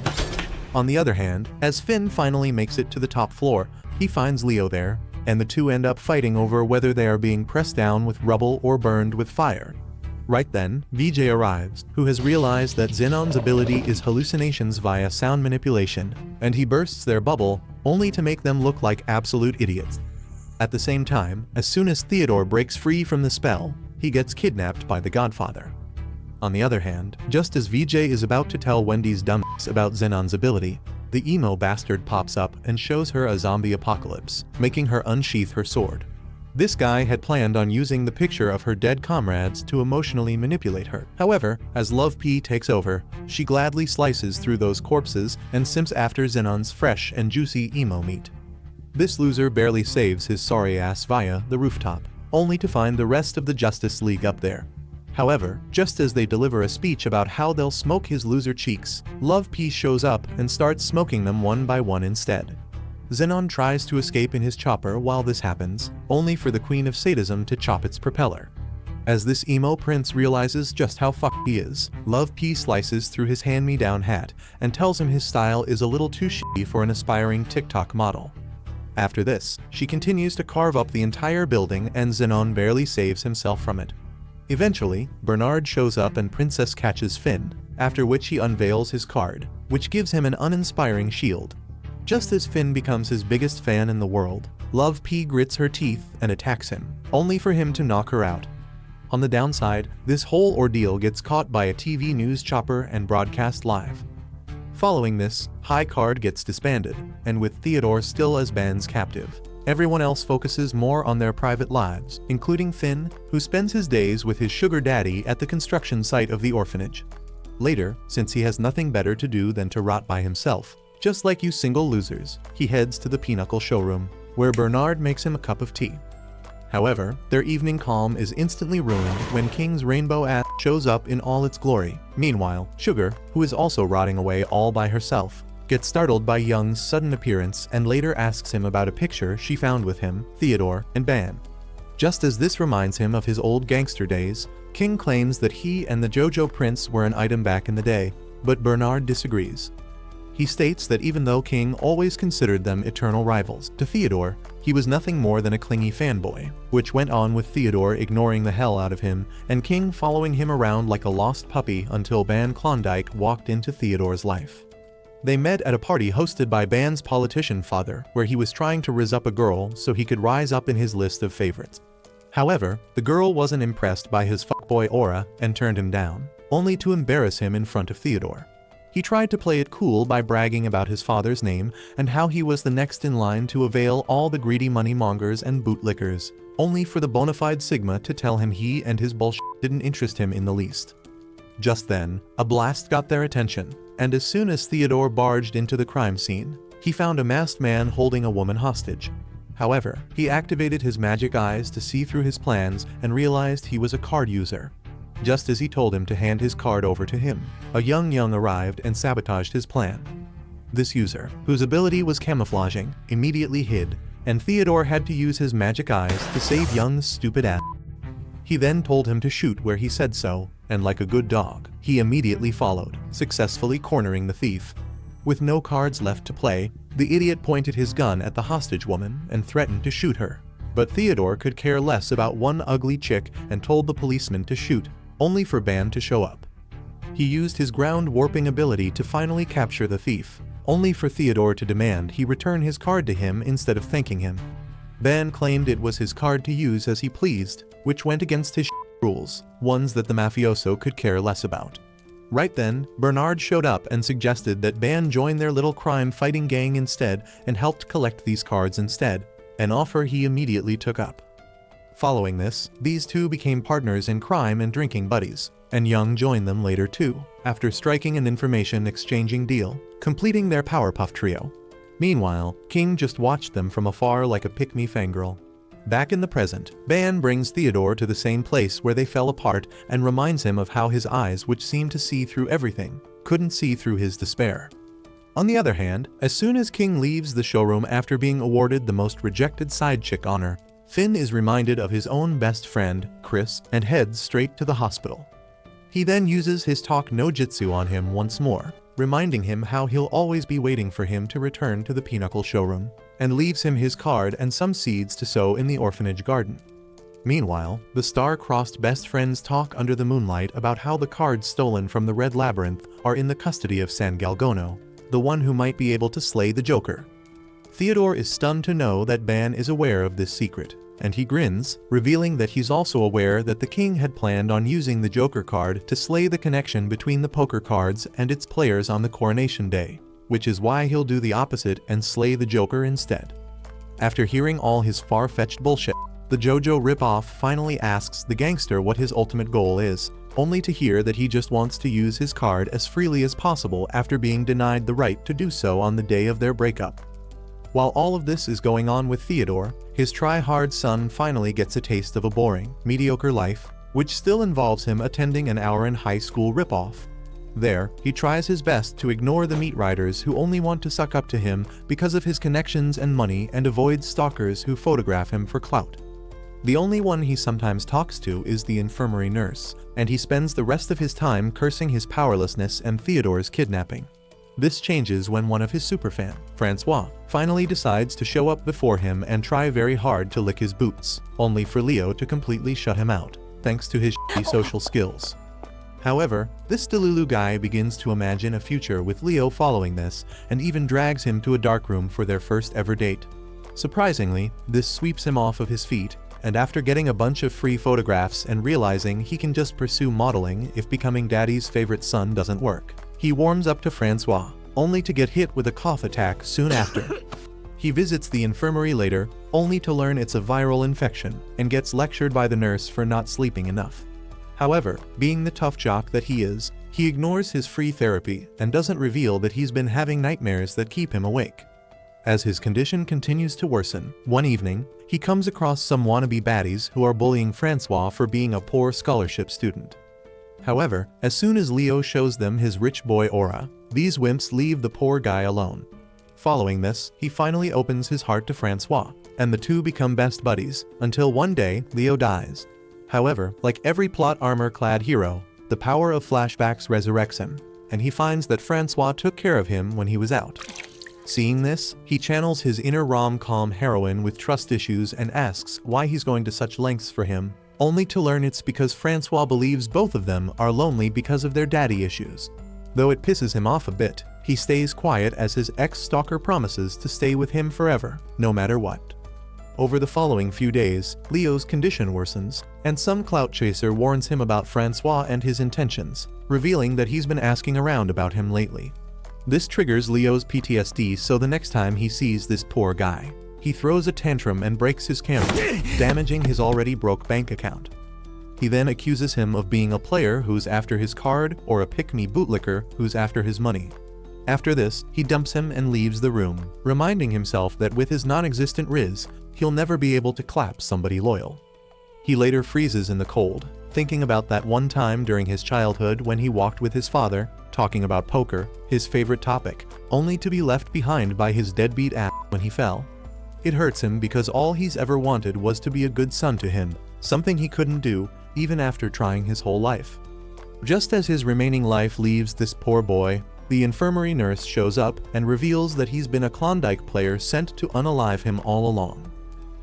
On the other hand, as Finn finally makes it to the top floor, he finds Leo there, and the two end up fighting over whether they are being pressed down with rubble or burned with fire. Right then, VJ arrives, who has realized that Zenon's ability is hallucinations via sound manipulation, and he bursts their bubble, only to make them look like absolute idiots. At the same time, as soon as Theodore breaks free from the spell, he gets kidnapped by the Godfather. On the other hand, just as VJ is about to tell Wendy's dumbass about Zenon's ability, the emo bastard pops up and shows her a zombie apocalypse, making her unsheath her sword. This guy had planned on using the picture of her dead comrades to emotionally manipulate her. However, as Love P takes over, she gladly slices through those corpses and simps after Zenon's fresh and juicy emo meat. This loser barely saves his sorry ass via the rooftop, only to find the rest of the Justice League up there. However, just as they deliver a speech about how they'll smoke his loser cheeks, Love P shows up and starts smoking them one by one instead. Zenon tries to escape in his chopper while this happens, only for the Queen of Sadism to chop its propeller. As this emo prince realizes just how fucked he is, Love P slices through his hand-me-down hat and tells him his style is a little too shitty for an aspiring TikTok model. After this, she continues to carve up the entire building and Zenon barely saves himself from it. Eventually, Bernard shows up and Princess catches Finn, after which he unveils his card, which gives him an uninspiring shield. Just as Finn becomes his biggest fan in the world, Love P grits her teeth and attacks him, only for him to knock her out. On the downside, this whole ordeal gets caught by a TV news chopper and broadcast live. Following this, High Card gets disbanded, and with Theodore still as Ban's captive, everyone else focuses more on their private lives, including Finn, who spends his days with his sugar daddy at the construction site of the orphanage. Later, since he has nothing better to do than to rot by himself, just like you single losers, he heads to the Pinnacle showroom, where Bernard makes him a cup of tea. However, their evening calm is instantly ruined when King's rainbow ass shows up in all its glory. Meanwhile, Sugar, who is also rotting away all by herself, gets startled by Young's sudden appearance and later asks him about a picture she found with him, Theodore, and Ban. Just as this reminds him of his old gangster days, King claims that he and the JoJo Prince were an item back in the day, but Bernard disagrees. He states that even though King always considered them eternal rivals, to Theodore, he was nothing more than a clingy fanboy, which went on with Theodore ignoring the hell out of him and King following him around like a lost puppy until Ban Klondike walked into Theodore's life. They met at a party hosted by Ban's politician father, where he was trying to rizz up a girl so he could rise up in his list of favorites. However, the girl wasn't impressed by his fuckboy aura and turned him down, only to embarrass him in front of Theodore. He tried to play it cool by bragging about his father's name and how he was the next in line to avail all the greedy moneymongers and bootlickers, only for the bona fide Sigma to tell him he and his bullshit didn't interest him in the least. Just then, a blast got their attention, and as soon as Theodore barged into the crime scene, he found a masked man holding a woman hostage. However, he activated his magic eyes to see through his plans and realized he was a card user. Just as he told him to hand his card over to him, a young arrived and sabotaged his plan. This user, whose ability was camouflaging, immediately hid, and Theodore had to use his magic eyes to save Young's stupid ass. He then told him to shoot where he said so, and like a good dog, he immediately followed, successfully cornering the thief. With no cards left to play, the idiot pointed his gun at the hostage woman and threatened to shoot her. But Theodore could care less about one ugly chick and told the policeman to shoot, only for Ban to show up. He used his ground warping ability to finally capture the thief, only for Theodore to demand he return his card to him instead of thanking him. Ban claimed it was his card to use as he pleased, which went against his rules, ones that the mafioso could care less about. Right then, Bernard showed up and suggested that Ban join their little crime-fighting gang instead and helped collect these cards instead, an offer he immediately took up. Following this, these two became partners in crime and drinking buddies, and Young joined them later too, after striking an information-exchanging deal, completing their Powerpuff trio. Meanwhile, King just watched them from afar like a pick-me fangirl. Back in the present, Ban brings Theodore to the same place where they fell apart and reminds him of how his eyes, which seemed to see through everything, couldn't see through his despair. On the other hand, as soon as King leaves the showroom after being awarded the most rejected side chick honor, Finn is reminded of his own best friend, Chris, and heads straight to the hospital. He then uses his talk no jutsu on him once more, reminding him how he'll always be waiting for him to return to the Pinnacle showroom, and leaves him his card and some seeds to sow in the orphanage garden. Meanwhile, the star-crossed best friends talk under the moonlight about how the cards stolen from the Red Labyrinth are in the custody of San Galgono, the one who might be able to slay the Joker. Theodore is stunned to know that Ban is aware of this secret, and he grins, revealing that he's also aware that the king had planned on using the Joker card to slay the connection between the poker cards and its players on the coronation day, which is why he'll do the opposite and slay the Joker instead. After hearing all his far-fetched bullshit, the JoJo ripoff finally asks the gangster what his ultimate goal is, only to hear that he just wants to use his card as freely as possible after being denied the right to do so on the day of their breakup. While all of this is going on with Theodore, his try-hard son finally gets a taste of a boring, mediocre life, which still involves him attending an Auron high school ripoff. There, he tries his best to ignore the meat riders who only want to suck up to him because of his connections and money and avoids stalkers who photograph him for clout. The only one he sometimes talks to is the infirmary nurse, and he spends the rest of his time cursing his powerlessness and Theodore's kidnapping. This changes when one of his superfan, Francois, finally decides to show up before him and try very hard to lick his boots, only for Leo to completely shut him out, thanks to his shitty social skills. However, this Delulu guy begins to imagine a future with Leo following this, and even drags him to a darkroom for their first ever date. Surprisingly, this sweeps him off of his feet, and after getting a bunch of free photographs and realizing he can just pursue modeling if becoming daddy's favorite son doesn't work, he warms up to Francois, only to get hit with a cough attack soon after. He visits the infirmary later, only to learn it's a viral infection, and gets lectured by the nurse for not sleeping enough. However, being the tough jock that he is, he ignores his free therapy and doesn't reveal that he's been having nightmares that keep him awake. As his condition continues to worsen, one evening, he comes across some wannabe baddies who are bullying Francois for being a poor scholarship student. However, as soon as Leo shows them his rich boy aura, these wimps leave the poor guy alone. Following this, he finally opens his heart to Francois, and the two become best buddies, until one day, Leo dies. However, like every plot armor-clad hero, the power of flashbacks resurrects him, and he finds that Francois took care of him when he was out. Seeing this, he channels his inner rom-com heroine with trust issues and asks why he's going to such lengths for him, only to learn it's because Francois believes both of them are lonely because of their daddy issues. Though it pisses him off a bit, he stays quiet as his ex-stalker promises to stay with him forever, no matter what. Over the following few days, Leo's condition worsens, and some clout chaser warns him about Francois and his intentions, revealing that he's been asking around about him lately. This triggers Leo's PTSD, so the next time he sees this poor guy, he throws a tantrum and breaks his camera, damaging his already broke bank account. He then accuses him of being a player who's after his card or a pick-me bootlicker who's after his money. After this, he dumps him and leaves the room, reminding himself that with his non-existent Riz, he'll never be able to clap somebody loyal. He later freezes in the cold, thinking about that one time during his childhood when he walked with his father, talking about poker, his favorite topic, only to be left behind by his deadbeat ass when he fell. It hurts him because all he's ever wanted was to be a good son to him, something he couldn't do, even after trying his whole life. Just as his remaining life leaves this poor boy, the infirmary nurse shows up and reveals that he's been a Klondike player sent to unalive him all along.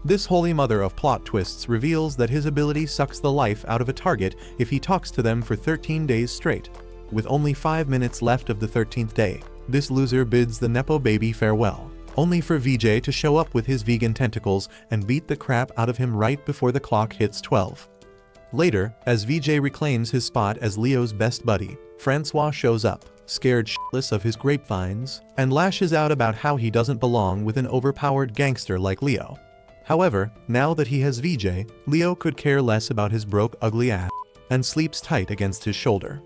This holy mother of plot twists reveals that his ability sucks the life out of a target if he talks to them for 13 days straight. With only 5 minutes left of the 13th day, this loser bids the Nepo baby farewell, only for VJ to show up with his vegan tentacles and beat the crap out of him right before the clock hits 12. Later, as VJ reclaims his spot as Leo's best buddy, Francois shows up, scared shitless of his grapevines, and lashes out about how he doesn't belong with an overpowered gangster like Leo. However, now that he has VJ, Leo could care less about his broke ugly ass, and sleeps tight against his shoulder.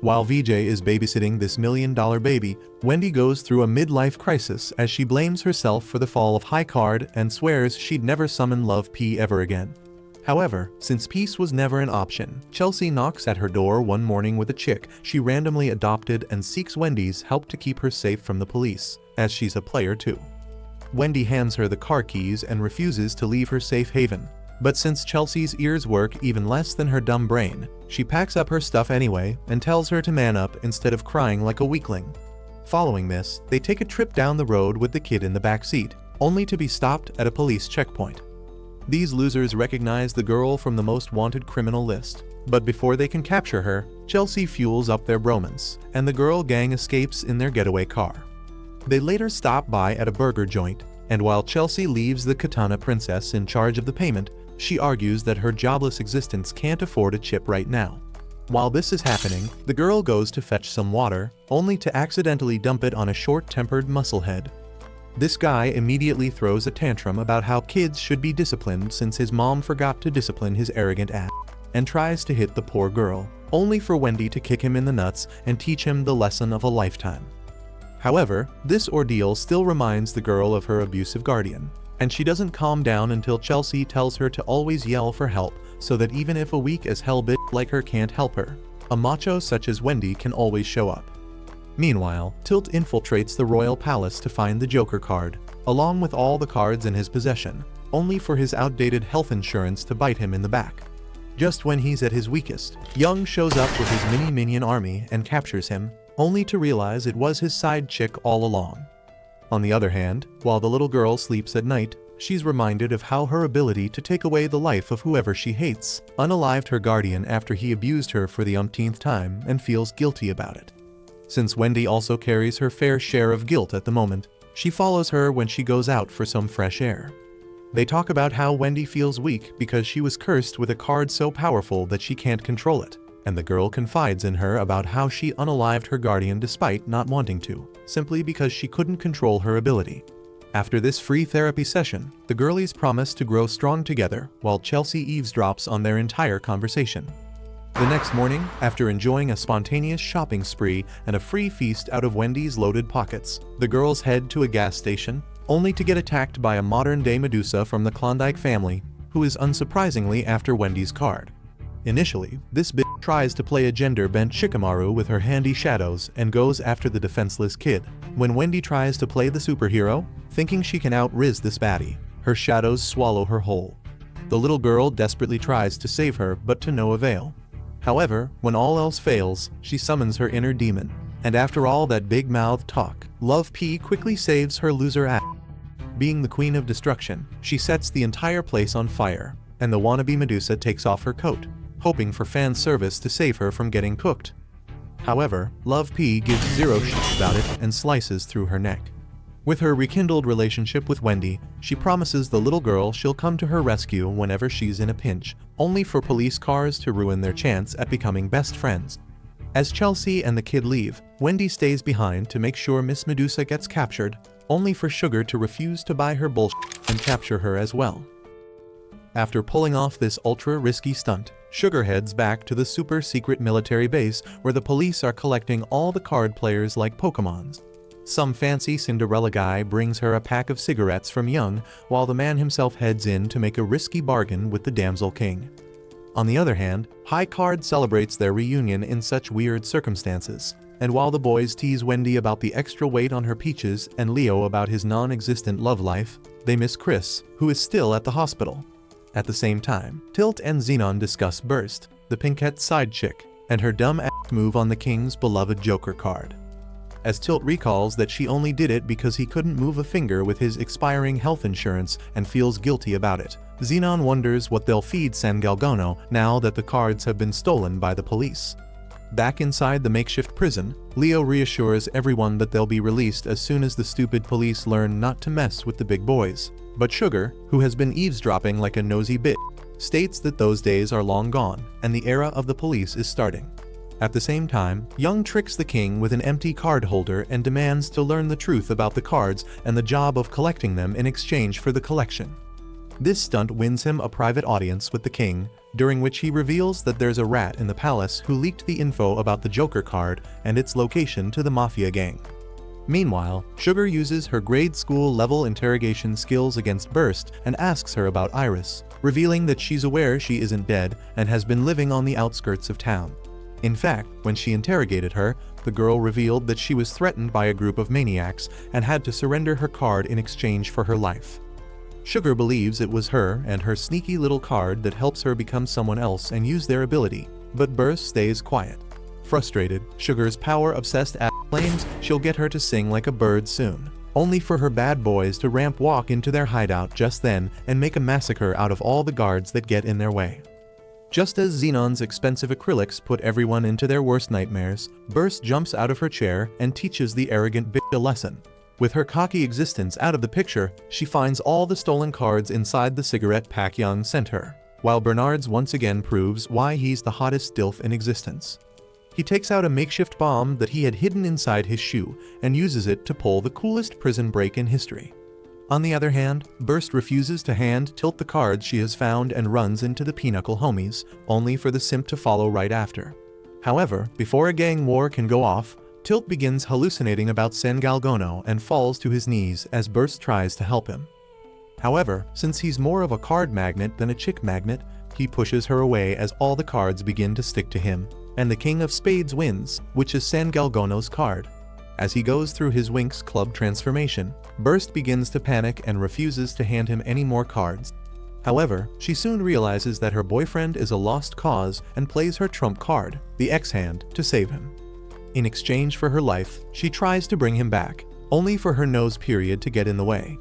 While VJ is babysitting this million-dollar baby, Wendy goes through a midlife crisis as she blames herself for the fall of High Card and swears she'd never summon Love P ever again. However, since peace was never an option, Chelsea knocks at her door one morning with a chick she randomly adopted and seeks Wendy's help to keep her safe from the police, as she's a player too. Wendy hands her the car keys and refuses to leave her safe haven. But since Chelsea's ears work even less than her dumb brain, she packs up her stuff anyway and tells her to man up instead of crying like a weakling. Following this, they take a trip down the road with the kid in the back seat, only to be stopped at a police checkpoint. These losers recognize the girl from the most wanted criminal list, but before they can capture her, Chelsea fuels up their bromance, and the girl gang escapes in their getaway car. They later stop by at a burger joint, and while Chelsea leaves the Katana princess in charge of the payment, she argues that her jobless existence can't afford a chip right now. While this is happening, the girl goes to fetch some water, only to accidentally dump it on a short-tempered musclehead. This guy immediately throws a tantrum about how kids should be disciplined since his mom forgot to discipline his arrogant ass, and tries to hit the poor girl, only for Wendy to kick him in the nuts and teach him the lesson of a lifetime. However, this ordeal still reminds the girl of her abusive guardian, and she doesn't calm down until Chelsea tells her to always yell for help so that even if a weak as hell bitch like her can't help her, a macho such as Wendy can always show up. Meanwhile, Tilt infiltrates the royal palace to find the Joker card, along with all the cards in his possession, only for his outdated health insurance to bite him in the back. Just when he's at his weakest, Young shows up with his mini-minion army and captures him, only to realize it was his side chick all along. On the other hand, while the little girl sleeps at night, she's reminded of how her ability to take away the life of whoever she hates unalived her guardian after he abused her for the umpteenth time and feels guilty about it. Since Wendy also carries her fair share of guilt at the moment, she follows her when she goes out for some fresh air. They talk about how Wendy feels weak because she was cursed with a card so powerful that she can't control it, and the girl confides in her about how she unalived her guardian despite not wanting to, simply because she couldn't control her ability. After this free therapy session, the girlies promise to grow strong together while Chelsea eavesdrops on their entire conversation. The next morning, after enjoying a spontaneous shopping spree and a free feast out of Wendy's loaded pockets, the girls head to a gas station, only to get attacked by a modern-day Medusa from the Klondike family, who is unsurprisingly after Wendy's card. Initially, this bitch tries to play a gender-bent Shikamaru with her handy shadows and goes after the defenseless kid. When Wendy tries to play the superhero, thinking she can out-riz this baddie, her shadows swallow her whole. The little girl desperately tries to save her, but to no avail. However, when all else fails, she summons her inner demon, and after all that big-mouthed talk, Love P quickly saves her loser ass. Being the queen of destruction, she sets the entire place on fire, and the wannabe Medusa takes off her coat, hoping for fan service to save her from getting cooked. However, Love P gives zero shit about it and slices through her neck. With her rekindled relationship with Wendy, she promises the little girl she'll come to her rescue whenever she's in a pinch, only for police cars to ruin their chance at becoming best friends. As Chelsea and the kid leave, Wendy stays behind to make sure Miss Medusa gets captured, only for Sugar to refuse to buy her bullshit and capture her as well. After pulling off this ultra-risky stunt, Sugar heads back to the super-secret military base where the police are collecting all the card players like Pokémons. Some fancy Cinderella guy brings her a pack of cigarettes from Young, while the man himself heads in to make a risky bargain with the Damsel King. On the other hand, High Card celebrates their reunion in such weird circumstances, and while the boys tease Wendy about the extra weight on her peaches and Leo about his non-existent love life, they miss Chris, who is still at the hospital. At the same time, Tilt and Xenon discuss Burst, the Pinkette side chick, and her dumb ass move on the King's beloved Joker card. As Tilt recalls that she only did it because he couldn't move a finger with his expiring health insurance and feels guilty about it, Xenon wonders what they'll feed San Galgono now that the cards have been stolen by the police. Back inside the makeshift prison, Leo reassures everyone that they'll be released as soon as the stupid police learn not to mess with the big boys. But Sugar, who has been eavesdropping like a nosy bitch, states that those days are long gone and the era of the police is starting. At the same time, Young tricks the King with an empty card holder and demands to learn the truth about the cards and the job of collecting them in exchange for the collection. This stunt wins him a private audience with the King, during which he reveals that there's a rat in the palace who leaked the info about the Joker card and its location to the Mafia gang. Meanwhile, Sugar uses her grade school level interrogation skills against Burst and asks her about Iris, revealing that she's aware she isn't dead and has been living on the outskirts of town. In fact, when she interrogated her, the girl revealed that she was threatened by a group of maniacs and had to surrender her card in exchange for her life. Sugar believes it was her and her sneaky little card that helps her become someone else and use their ability, but Burst stays quiet. Frustrated, Sugar's power-obsessed ass claims she'll get her to sing like a bird soon, only for her bad boys to ramp walk into their hideout just then and make a massacre out of all the guards that get in their way. Just as Xenon's expensive acrylics put everyone into their worst nightmares, Burst jumps out of her chair and teaches the arrogant bitch a lesson. With her cocky existence out of the picture, she finds all the stolen cards inside the cigarette pack Young sent her, while Bernard's once again proves why he's the hottest dilf in existence. He takes out a makeshift bomb that he had hidden inside his shoe and uses it to pull the coolest prison break in history. On the other hand, Burst refuses to hand Tilt the cards she has found and runs into the Pinochle homies, only for the simp to follow right after. However, before a gang war can go off, Tilt begins hallucinating about San Galgono and falls to his knees as Burst tries to help him. However, since he's more of a card magnet than a chick magnet, he pushes her away as all the cards begin to stick to him, and the King of Spades wins, which is San Galgono's card. As he goes through his Winx Club transformation, Burst begins to panic and refuses to hand him any more cards. However, she soon realizes that her boyfriend is a lost cause and plays her trump card, the X-Hand, to save him. In exchange for her life, she tries to bring him back, only for her nose period to get in the way.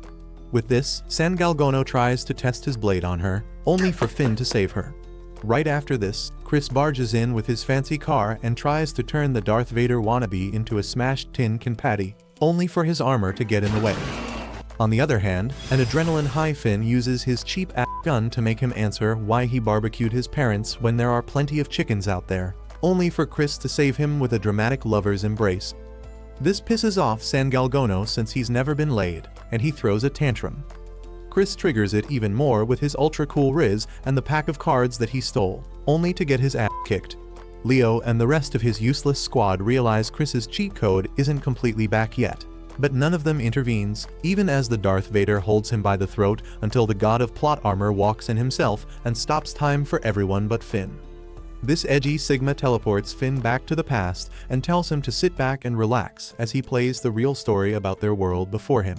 With this, San Galgono tries to test his blade on her, only for Finn to save her. Right after this, Chris barges in with his fancy car and tries to turn the Darth Vader wannabe into a smashed tin can patty, only for his armor to get in the way. On the other hand, an adrenaline-high Finn uses his cheap-ass gun to make him answer why he barbecued his parents when there are plenty of chickens out there, only for Chris to save him with a dramatic lover's embrace. This pisses off San Galgono since he's never been laid, and he throws a tantrum. Chris triggers it even more with his ultra-cool Riz and the pack of cards that he stole, only to get his ass kicked. Leo and the rest of his useless squad realize Chris's cheat code isn't completely back yet, but none of them intervenes, even as the Darth Vader holds him by the throat until the god of plot armor walks in himself and stops time for everyone but Finn. This edgy Sigma teleports Finn back to the past and tells him to sit back and relax as he plays the real story about their world before him.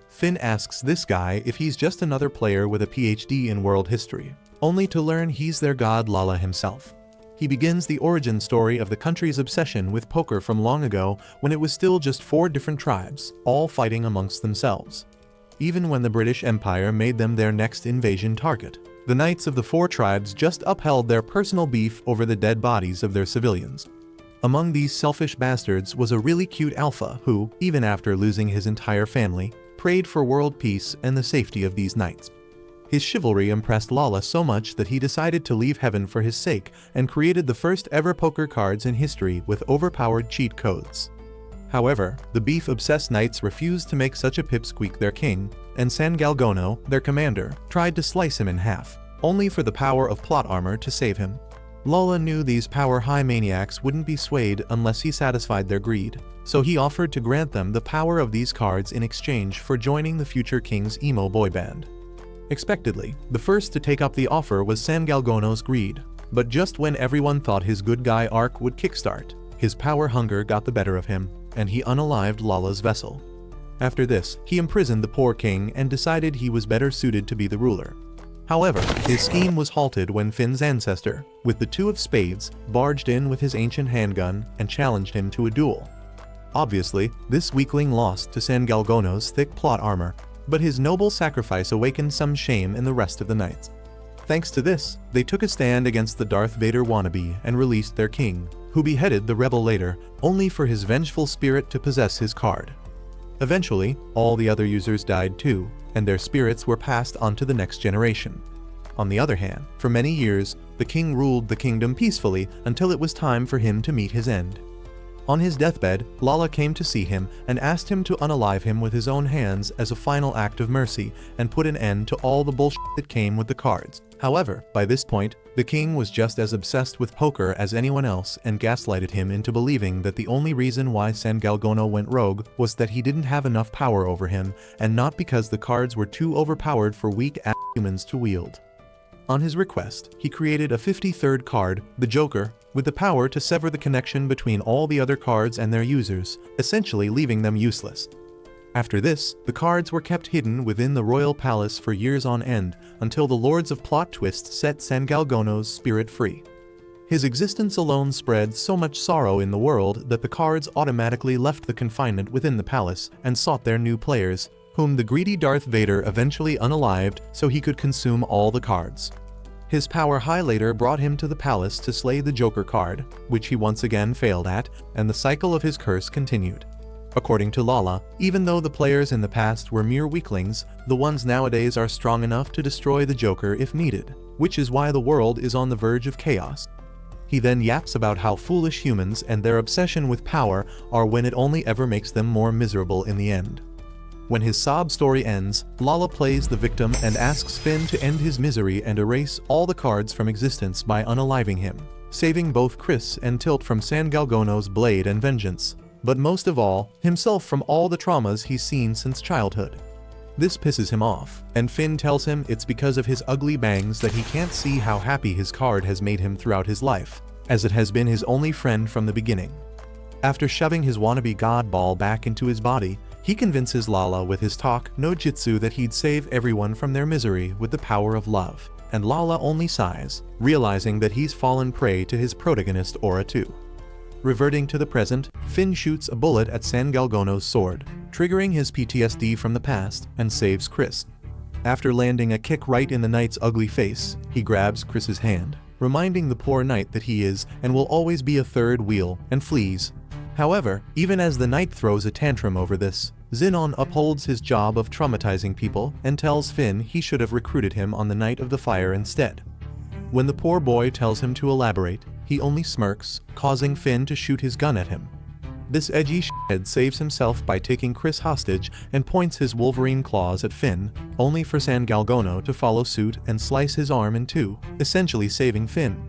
Finn asks this guy if he's just another player with a PhD in world history, only to learn he's their god Lala himself. He begins the origin story of the country's obsession with poker from long ago when it was still just 4 different tribes, all fighting amongst themselves. Even when the British Empire made them their next invasion target, the knights of the 4 tribes just upheld their personal beef over the dead bodies of their civilians. Among these selfish bastards was a really cute alpha who, even after losing his entire family, prayed for world peace and the safety of these knights. His chivalry impressed Lala so much that he decided to leave heaven for his sake and created the first ever poker cards in history with overpowered cheat codes. However, the beef-obsessed knights refused to make such a pipsqueak their king, and San Galgono, their commander, tried to slice him in half, only for the power of plot armor to save him. Lala knew these power-high maniacs wouldn't be swayed unless he satisfied their greed, so he offered to grant them the power of these cards in exchange for joining the future king's emo boy band. Expectedly, the first to take up the offer was San Galgono's greed, but just when everyone thought his good guy arc would kickstart, his power hunger got the better of him, and he unalived Lala's vessel. After this, he imprisoned the poor king and decided he was better suited to be the ruler. However, his scheme was halted when Finn's ancestor, with the two of spades, barged in with his ancient handgun and challenged him to a duel. Obviously, this weakling lost to San Galgono's thick plot armor, but his noble sacrifice awakened some shame in the rest of the knights. Thanks to this, they took a stand against the Darth Vader wannabe and released their king, who beheaded the rebel later, only for his vengeful spirit to possess his card. Eventually, all the other users died too, and their spirits were passed on to the next generation. On the other hand, for many years, the king ruled the kingdom peacefully until it was time for him to meet his end. On his deathbed, Lala came to see him and asked him to unalive him with his own hands as a final act of mercy and put an end to all the bullshit that came with the cards. However, by this point, the king was just as obsessed with poker as anyone else and gaslighted him into believing that the only reason why San Galgono went rogue was that he didn't have enough power over him and not because the cards were too overpowered for weak-ass humans to wield. On his request, he created a 53rd card, the Joker, with the power to sever the connection between all the other cards and their users, essentially leaving them useless. After this, the cards were kept hidden within the royal palace for years on end, until the Lords of Plot Twist set San Galgono's spirit free. His existence alone spread so much sorrow in the world that the cards automatically left the confinement within the palace and sought their new players, whom the greedy Darth Vader eventually unalived so he could consume all the cards. His power high later brought him to the palace to slay the Joker card, which he once again failed at, and the cycle of his curse continued. According to Lala, even though the players in the past were mere weaklings, the ones nowadays are strong enough to destroy the Joker if needed, which is why the world is on the verge of chaos. He then yaps about how foolish humans and their obsession with power are when it only ever makes them more miserable in the end. When his sob story ends, Lala plays the victim and asks Finn to end his misery and erase all the cards from existence by unaliving him, saving both Chris and Tilt from San Galgono's blade and vengeance, but most of all, himself from all the traumas he's seen since childhood. This pisses him off, and Finn tells him it's because of his ugly bangs that he can't see how happy his card has made him throughout his life, as it has been his only friend from the beginning. After shoving his wannabe god ball back into his body, he convinces Lala with his talk no jutsu that he'd save everyone from their misery with the power of love, and Lala only sighs, realizing that he's fallen prey to his protagonist aura too. Reverting to the present, Finn shoots a bullet at San Galgono's sword, triggering his PTSD from the past, and saves Chris. After landing a kick right in the knight's ugly face, he grabs Chris's hand, reminding the poor knight that he is and will always be a third wheel, and flees. However, even as the knight throws a tantrum over this, Xenon upholds his job of traumatizing people and tells Finn he should have recruited him on the night of the fire instead. When the poor boy tells him to elaborate, he only smirks, causing Finn to shoot his gun at him. This edgy shithead saves himself by taking Chris hostage and points his Wolverine claws at Finn, only for San Galgono to follow suit and slice his arm in two, essentially saving Finn.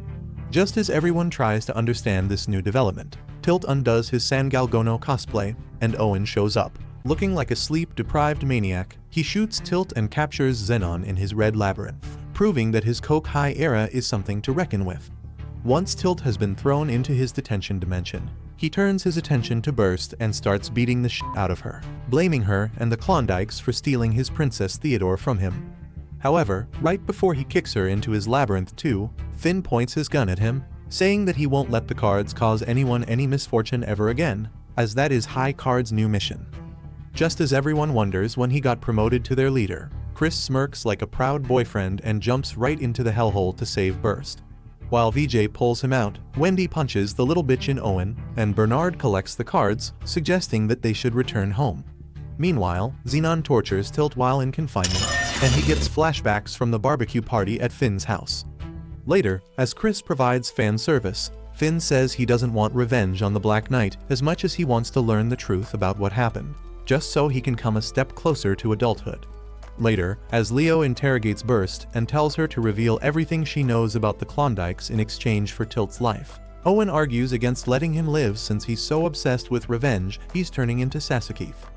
Just as everyone tries to understand this new development, Tilt undoes his San Galgono cosplay, and Owen shows up. Looking like a sleep-deprived maniac, he shoots Tilt and captures Xenon in his red labyrinth, proving that his Coke High era is something to reckon with. Once Tilt has been thrown into his detention dimension, he turns his attention to Burst and starts beating the shit out of her, blaming her and the Klondikes for stealing his Princess Theodore from him. However, right before he kicks her into his labyrinth too, Finn points his gun at him, saying that he won't let the cards cause anyone any misfortune ever again, as that is High Card's new mission. Just as everyone wonders when he got promoted to their leader, Chris smirks like a proud boyfriend and jumps right into the hellhole to save Burst. While VJ pulls him out, Wendy punches the little bitch in Owen, and Bernard collects the cards, suggesting that they should return home. Meanwhile, Xenon tortures Tilt while in confinement, and he gets flashbacks from the barbecue party at Finn's house. Later, as Chris provides fan service, Finn says he doesn't want revenge on the Black Knight as much as he wants to learn the truth about what happened, just so he can come a step closer to adulthood. Later, as Leo interrogates Burst and tells her to reveal everything she knows about the Klondikes in exchange for Tilt's life, Owen argues against letting him live since he's so obsessed with revenge he's turning into Sasakeith.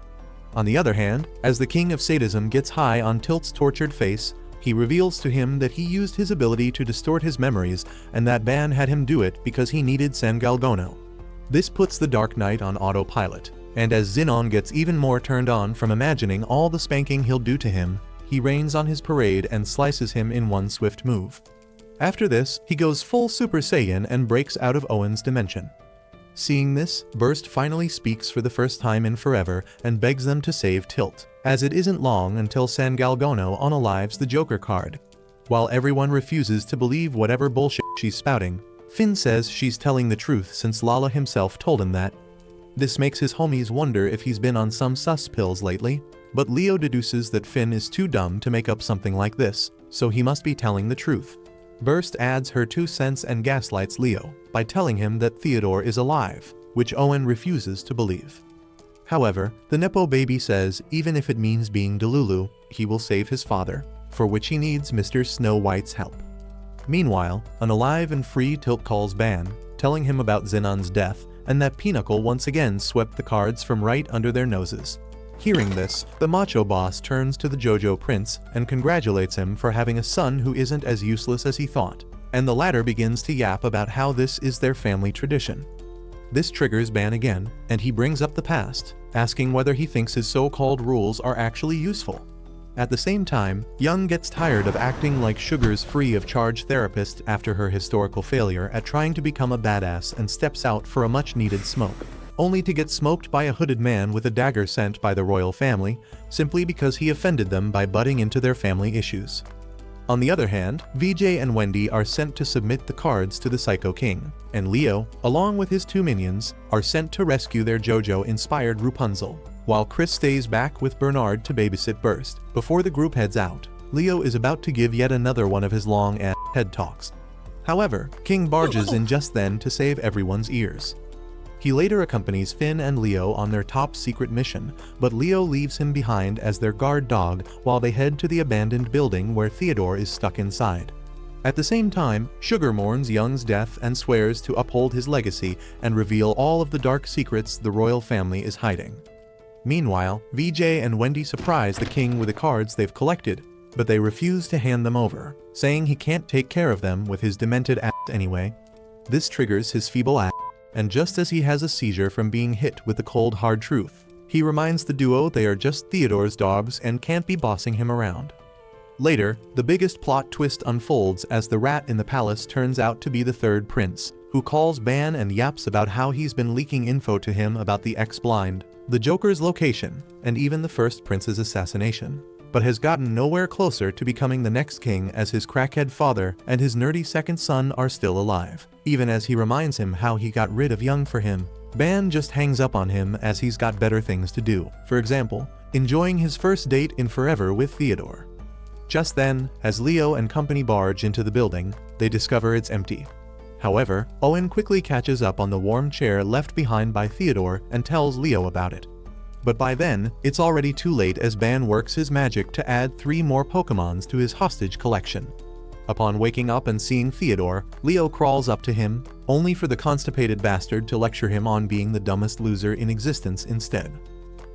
On the other hand, as the king of sadism gets high on Tilt's tortured face, he reveals to him that he used his ability to distort his memories and that Ban had him do it because he needed San Galgono. This puts the Dark Knight on autopilot, and as Xenon gets even more turned on from imagining all the spanking he'll do to him, he rains on his parade and slices him in one swift move. After this, he goes full Super Saiyan and breaks out of Owen's dimension. Seeing this, Burst finally speaks for the first time in forever and begs them to save Tilt, as it isn't long until San Galgono unalives the Joker card. While everyone refuses to believe whatever bullshit she's spouting, Finn says she's telling the truth since Lala himself told him that. This makes his homies wonder if he's been on some sus pills lately, but Leo deduces that Finn is too dumb to make up something like this, so he must be telling the truth. Burst adds her 2 cents and gaslights Leo by telling him that Theodore is alive, which Owen refuses to believe. However, the Nepo baby says even if it means being Delulu, he will save his father, for which he needs Mr. Snow White's help. Meanwhile, an alive and free Tilt calls Ban, telling him about Xenon's death and that Pinnacle once again swept the cards from right under their noses. Hearing this, the macho boss turns to the JoJo prince and congratulates him for having a son who isn't as useless as he thought, and the latter begins to yap about how this is their family tradition. This triggers Ban again, and he brings up the past, asking whether he thinks his so-called rules are actually useful. At the same time, Young gets tired of acting like Sugar's free of charge therapist after her historical failure at trying to become a badass and steps out for a much-needed smoke, only to get smoked by a hooded man with a dagger sent by the royal family, simply because he offended them by butting into their family issues. On the other hand, VJ and Wendy are sent to submit the cards to the Psycho King, and Leo, along with his 2 minions, are sent to rescue their JoJo-inspired Rapunzel, while Chris stays back with Bernard to babysit Burst. Before the group heads out, Leo is about to give yet another one of his long-ass head talks. However, King barges in just then to save everyone's ears. He later accompanies Finn and Leo on their top-secret mission, but Leo leaves him behind as their guard dog while they head to the abandoned building where Theodore is stuck inside. At the same time, Sugar mourns Young's death and swears to uphold his legacy and reveal all of the dark secrets the royal family is hiding. Meanwhile, VJ and Wendy surprise the king with the cards they've collected, but they refuse to hand them over, saying he can't take care of them with his demented ass anyway. This triggers his feeble ass, and just as he has a seizure from being hit with the cold hard truth, he reminds the duo they are just Theodore's dogs and can't be bossing him around. Later, the biggest plot twist unfolds as the rat in the palace turns out to be the 3rd prince, who calls Ban and yaps about how he's been leaking info to him about the ex-blind, the Joker's location, and even the 1st prince's assassination, but has gotten nowhere closer to becoming the next king as his crackhead father and his nerdy 2nd son are still alive. Even as he reminds him how he got rid of Young for him, Ban just hangs up on him as he's got better things to do, for example, enjoying his first date in forever with Theodore. Just then, as Leo and company barge into the building, they discover it's empty. However, Owen quickly catches up on the warm chair left behind by Theodore and tells Leo about it. But by then, it's already too late as Ban works his magic to add 3 more Pokémons to his hostage collection. Upon waking up and seeing Theodore, Leo crawls up to him, only for the constipated bastard to lecture him on being the dumbest loser in existence instead.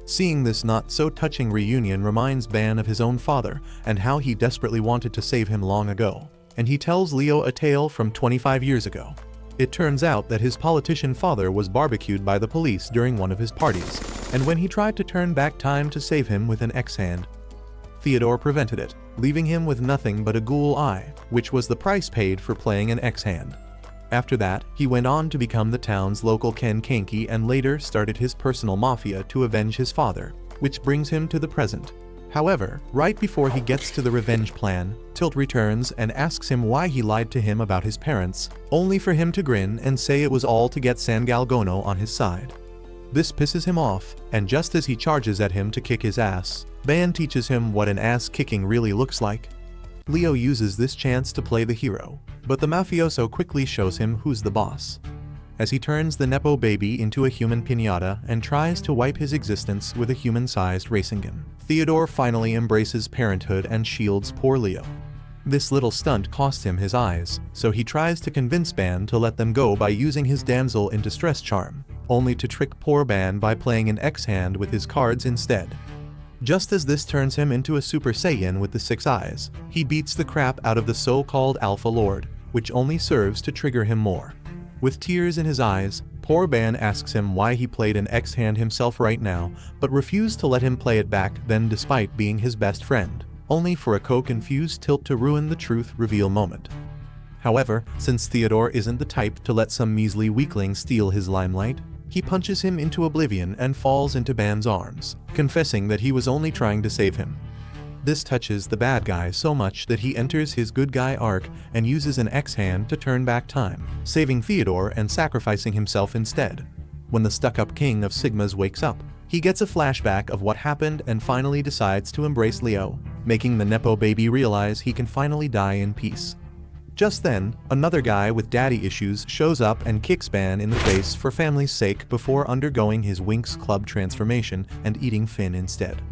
Seeing this not-so-touching reunion reminds Ban of his own father and how he desperately wanted to save him long ago, and he tells Leo a tale from 25 years ago. It turns out that his politician father was barbecued by the police during one of his parties, and when he tried to turn back time to save him with an X-hand, Theodore prevented it, leaving him with nothing but a ghoul eye, which was the price paid for playing an X-hand. After that, he went on to become the town's local Ken Kanki and later started his personal mafia to avenge his father, which brings him to the present. However, right before he gets to the revenge plan, Tilt returns and asks him why he lied to him about his parents, only for him to grin and say it was all to get San Galgono on his side. This pisses him off, and just as he charges at him to kick his ass, Ban teaches him what an ass kicking really looks like. Leo uses this chance to play the hero, but the mafioso quickly shows him who's the boss, as he turns the Nepo baby into a human piñata and tries to wipe his existence with a human-sized racing gun. Theodore finally embraces parenthood and shields poor Leo. This little stunt costs him his eyes, so he tries to convince Ban to let them go by using his damsel in distress charm, only to trick poor Ban by playing an X-hand with his cards instead. Just as this turns him into a Super Saiyan with the 6 eyes, he beats the crap out of the so-called Alpha Lord, which only serves to trigger him more. With tears in his eyes, poor Ban asks him why he played an X-hand himself right now, but refused to let him play it back then despite being his best friend, only for a co-confused Tilt to ruin the truth reveal moment. However, since Theodore isn't the type to let some measly weakling steal his limelight, he punches him into oblivion and falls into Ban's arms, confessing that he was only trying to save him. This touches the bad guy so much that he enters his good guy arc and uses an X-hand to turn back time, saving Theodore and sacrificing himself instead. When the stuck-up king of Sigmas wakes up, he gets a flashback of what happened and finally decides to embrace Leo, making the Nepo baby realize he can finally die in peace. Just then, another guy with daddy issues shows up and kicks Ban in the face for family's sake before undergoing his Winx Club transformation and eating Finn instead.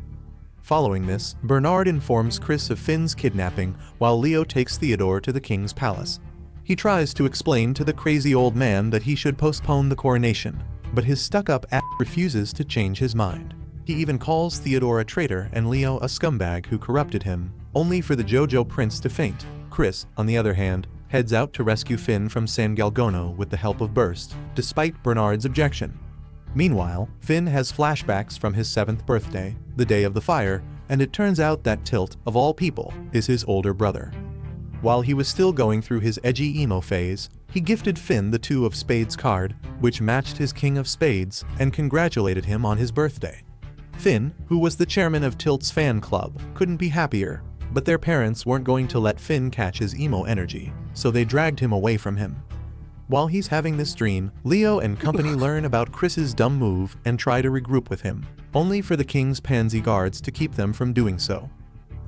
Following this, Bernard informs Chris of Finn's kidnapping while Leo takes Theodore to the king's palace. He tries to explain to the crazy old man that he should postpone the coronation, but his stuck-up ass refuses to change his mind. He even calls Theodore a traitor and Leo a scumbag who corrupted him, only for the JoJo prince to faint. Chris, on the other hand, heads out to rescue Finn from San Galgono with the help of Burst, despite Bernard's objection. Meanwhile, Finn has flashbacks from his 7th birthday, the day of the fire, and it turns out that Tilt, of all people, is his older brother. While he was still going through his edgy emo phase, he gifted Finn the 2 of Spades card, which matched his King of Spades, and congratulated him on his birthday. Finn, who was the chairman of Tilt's fan club, couldn't be happier, but their parents weren't going to let Finn catch his emo energy, so they dragged him away from him. While he's having this dream, Leo and company learn about Chris's dumb move and try to regroup with him, only for the king's pansy guards to keep them from doing so.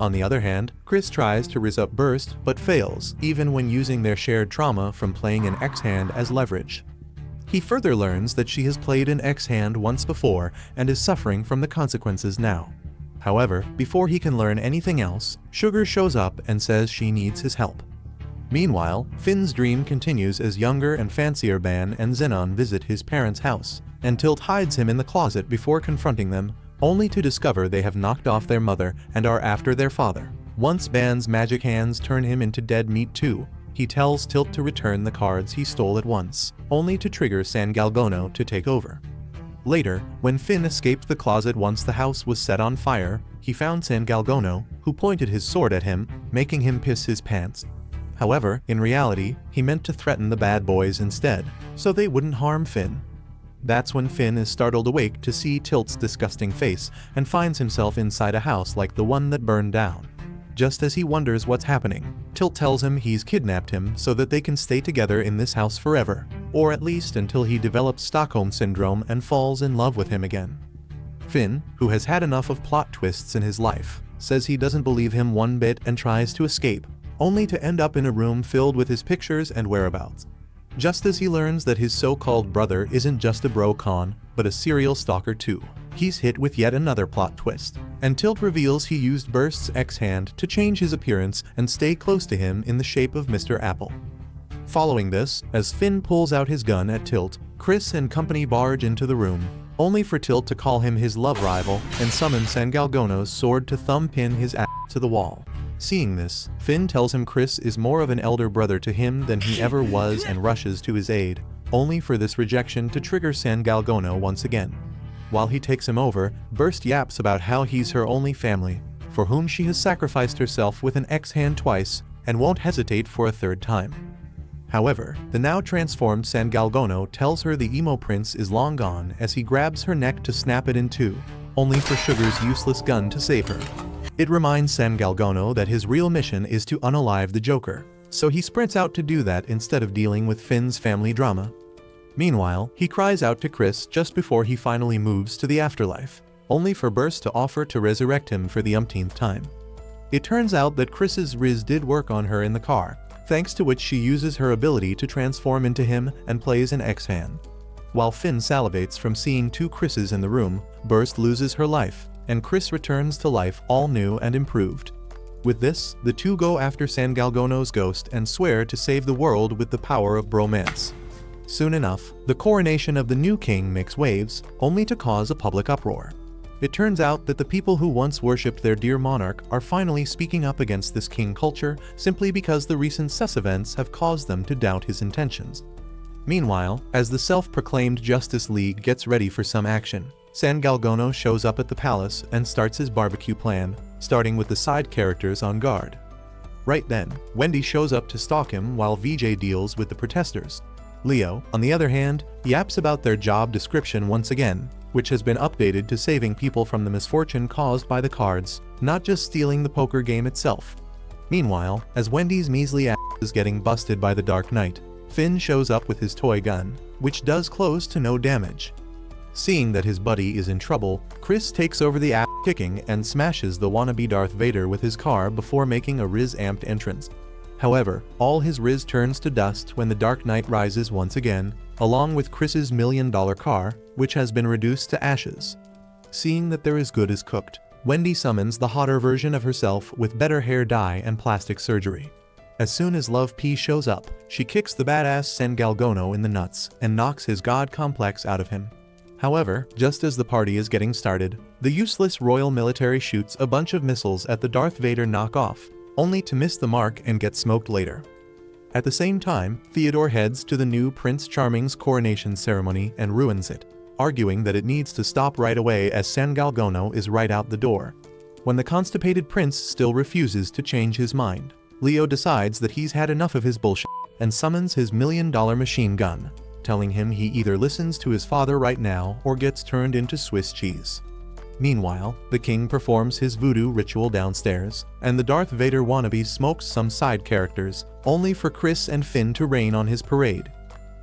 On the other hand, Chris tries to rizz up Burst but fails, even when using their shared trauma from playing an X-hand as leverage. He further learns that she has played an X-hand once before and is suffering from the consequences now. However, before he can learn anything else, Sugar shows up and says she needs his help. Meanwhile, Finn's dream continues as younger and fancier Ban and Xenon visit his parents' house, and Tilt hides him in the closet before confronting them, only to discover they have knocked off their mother and are after their father. Once Ban's magic hands turn him into dead meat too, he tells Tilt to return the cards he stole at once, only to trigger San Galgono to take over. Later, when Finn escaped the closet once the house was set on fire, he found San Galgono, who pointed his sword at him, making him piss his pants. However, in reality, he meant to threaten the bad boys instead, so they wouldn't harm Finn. That's when Finn is startled awake to see Tilt's disgusting face and finds himself inside a house like the one that burned down. Just as he wonders what's happening, Tilt tells him he's kidnapped him so that they can stay together in this house forever, or at least until he develops Stockholm Syndrome and falls in love with him again. Finn, who has had enough of plot twists in his life, says he doesn't believe him one bit and tries to escape, only to end up in a room filled with his pictures and whereabouts. Just as he learns that his so-called brother isn't just a bro-con, but a serial stalker too, he's hit with yet another plot twist, and Tilt reveals he used Burst's X-hand to change his appearance and stay close to him in the shape of Mr. Apple. Following this, as Finn pulls out his gun at Tilt, Chris and company barge into the room, only for Tilt to call him his love rival and summon San Galgono's sword to thumb pin his ass to the wall. Seeing this, Finn tells him Chris is more of an elder brother to him than he ever was and rushes to his aid, only for this rejection to trigger San Galgono once again. While he takes him over, Burst yaps about how he's her only family, for whom she has sacrificed herself with an X-hand twice, and won't hesitate for a 3rd time. However, the now transformed San Galgono tells her the emo prince is long gone as he grabs her neck to snap it in two, only for Sugar's useless gun to save her. It reminds San Galgono that his real mission is to unalive the Joker, so he sprints out to do that instead of dealing with Finn's family drama. Meanwhile, he cries out to Chris just before he finally moves to the afterlife, only for Burst to offer to resurrect him for the umpteenth time. It turns out that Chris's Riz did work on her in the car, thanks to which she uses her ability to transform into him and plays an X-Fan. While Finn salivates from seeing two Chris's in the room, Burst loses her life, and Chris returns to life all new and improved. With this, the two go after San Galgono's ghost and swear to save the world with the power of bromance. Soon enough, the coronation of the new king makes waves, only to cause a public uproar. It turns out that the people who once worshipped their dear monarch are finally speaking up against this king culture simply because the recent CES events have caused them to doubt his intentions. Meanwhile, as the self-proclaimed Justice League gets ready for some action, San Galgono shows up at the palace and starts his barbecue plan, starting with the side characters on guard. Right then, Wendy shows up to stalk him while VJ deals with the protesters. Leo, on the other hand, yaps about their job description once again, which has been updated to saving people from the misfortune caused by the cards, not just stealing the poker game itself. Meanwhile, as Wendy's measly ass is getting busted by the Dark Knight, Finn shows up with his toy gun, which does close to no damage. Seeing that his buddy is in trouble, Chris takes over the ass-kicking and smashes the wannabe Darth Vader with his car before making a Riz-amped entrance. However, all his Riz turns to dust when the Dark Knight rises once again, along with Chris's $1 million car, which has been reduced to ashes. Seeing that there is good as cooked, Wendy summons the hotter version of herself with better hair dye and plastic surgery. As soon as Love P shows up, she kicks the badass San Galgono in the nuts and knocks his god complex out of him. However, just as the party is getting started, the useless royal military shoots a bunch of missiles at the Darth Vader knockoff, only to miss the mark and get smoked later. At the same time, Theodore heads to the new Prince Charming's coronation ceremony and ruins it, arguing that it needs to stop right away as San Galgono is right out the door. When the constipated prince still refuses to change his mind, Leo decides that he's had enough of his bullshit and summons his $1 million machine gun, telling him he either listens to his father right now or gets turned into Swiss cheese. Meanwhile, the king performs his voodoo ritual downstairs, and the Darth Vader wannabe smokes some side characters, only for Chris and Finn to rain on his parade.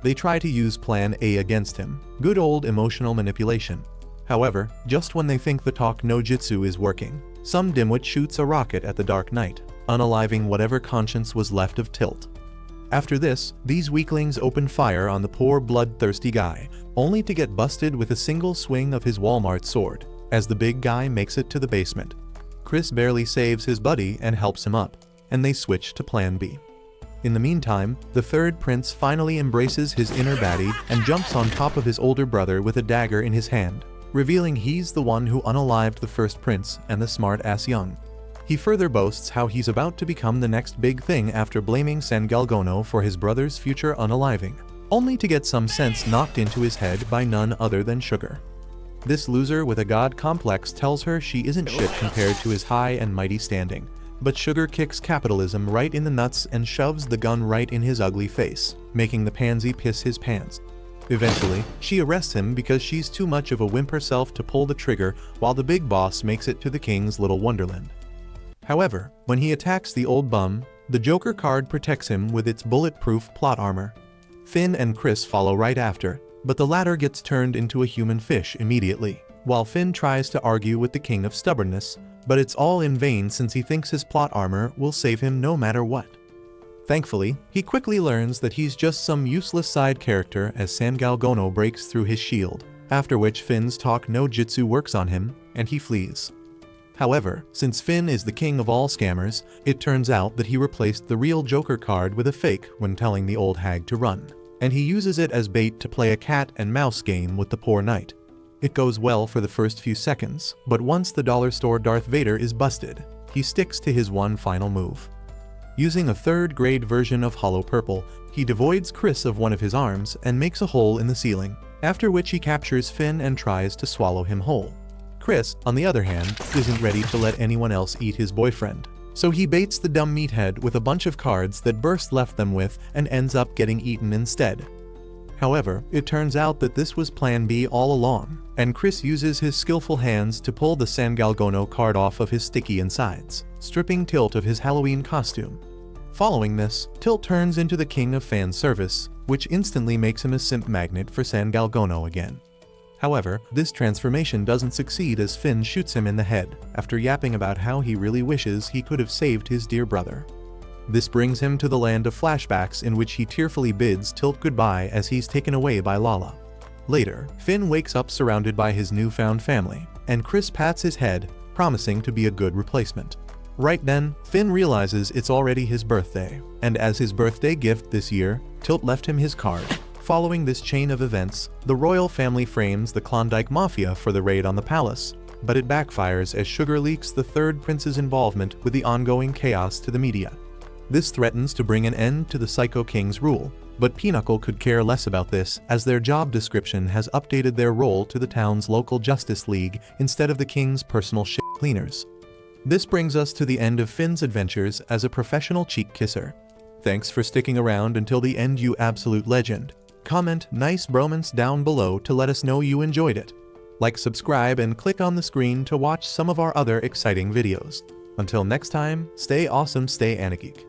They try to use Plan A against him, good old emotional manipulation. However, just when they think the talk no jutsu is working, some dimwit shoots a rocket at the Dark Knight, unaliving whatever conscience was left of Tilt. After this, these weaklings open fire on the poor bloodthirsty guy, only to get busted with a single swing of his Walmart sword, as the big guy makes it to the basement. Chris barely saves his buddy and helps him up, and they switch to Plan B. In the meantime, the third prince finally embraces his inner baddie and jumps on top of his older brother with a dagger in his hand, revealing he's the one who unalived the first prince and the smart-ass young. He further boasts how he's about to become the next big thing after blaming San Galgono for his brother's future unaliving, only to get some sense knocked into his head by none other than Sugar. This loser with a god complex tells her she isn't shit compared to his high and mighty standing, but Sugar kicks capitalism right in the nuts and shoves the gun right in his ugly face, making the pansy piss his pants. Eventually, she arrests him because she's too much of a wimp herself to pull the trigger while the big boss makes it to the king's little wonderland. However, when he attacks the old bum, the Joker card protects him with its bulletproof plot armor. Finn and Chris follow right after, but the latter gets turned into a human fish immediately, while Finn tries to argue with the King of Stubbornness, but it's all in vain since he thinks his plot armor will save him no matter what. Thankfully, he quickly learns that he's just some useless side character as San Galgono breaks through his shield, after which Finn's talk no jutsu works on him, and he flees. However, since Finn is the king of all scammers, it turns out that he replaced the real Joker card with a fake when telling the old hag to run, and he uses it as bait to play a cat and mouse game with the poor knight. It goes well for the first few seconds, but once the dollar store Darth Vader is busted, he sticks to his one final move. Using a third-grade version of Hollow Purple, he devoids Chris of one of his arms and makes a hole in the ceiling, after which he captures Finn and tries to swallow him whole. Chris, on the other hand, isn't ready to let anyone else eat his boyfriend, so he baits the dumb meathead with a bunch of cards that Burst left them with and ends up getting eaten instead. However, it turns out that this was plan B all along, and Chris uses his skillful hands to pull the San Galgono card off of his sticky insides, stripping Tilt of his Halloween costume. Following this, Tilt turns into the king of fan service, which instantly makes him a simp magnet for San Galgono again. However, this transformation doesn't succeed as Finn shoots him in the head, after yapping about how he really wishes he could have saved his dear brother. This brings him to the land of flashbacks in which he tearfully bids Tilt goodbye as he's taken away by Lala. Later, Finn wakes up surrounded by his newfound family, and Chris pats his head, promising to be a good replacement. Right then, Finn realizes it's already his birthday, and as his birthday gift this year, Tilt left him his card. Following this chain of events, the royal family frames the Klondike Mafia for the raid on the palace, but it backfires as Sugar leaks the third prince's involvement with the ongoing chaos to the media. This threatens to bring an end to the Psycho King's rule, but Pinochle could care less about this as their job description has updated their role to the town's local justice league instead of the king's personal shit cleaners. This brings us to the end of Finn's adventures as a professional cheek kisser. Thanks for sticking around until the end, you absolute legend. Comment nice bromance down below to let us know you enjoyed it. Like, subscribe, and click on the screen to watch some of our other exciting videos. Until next time, stay awesome, stay AniGeek.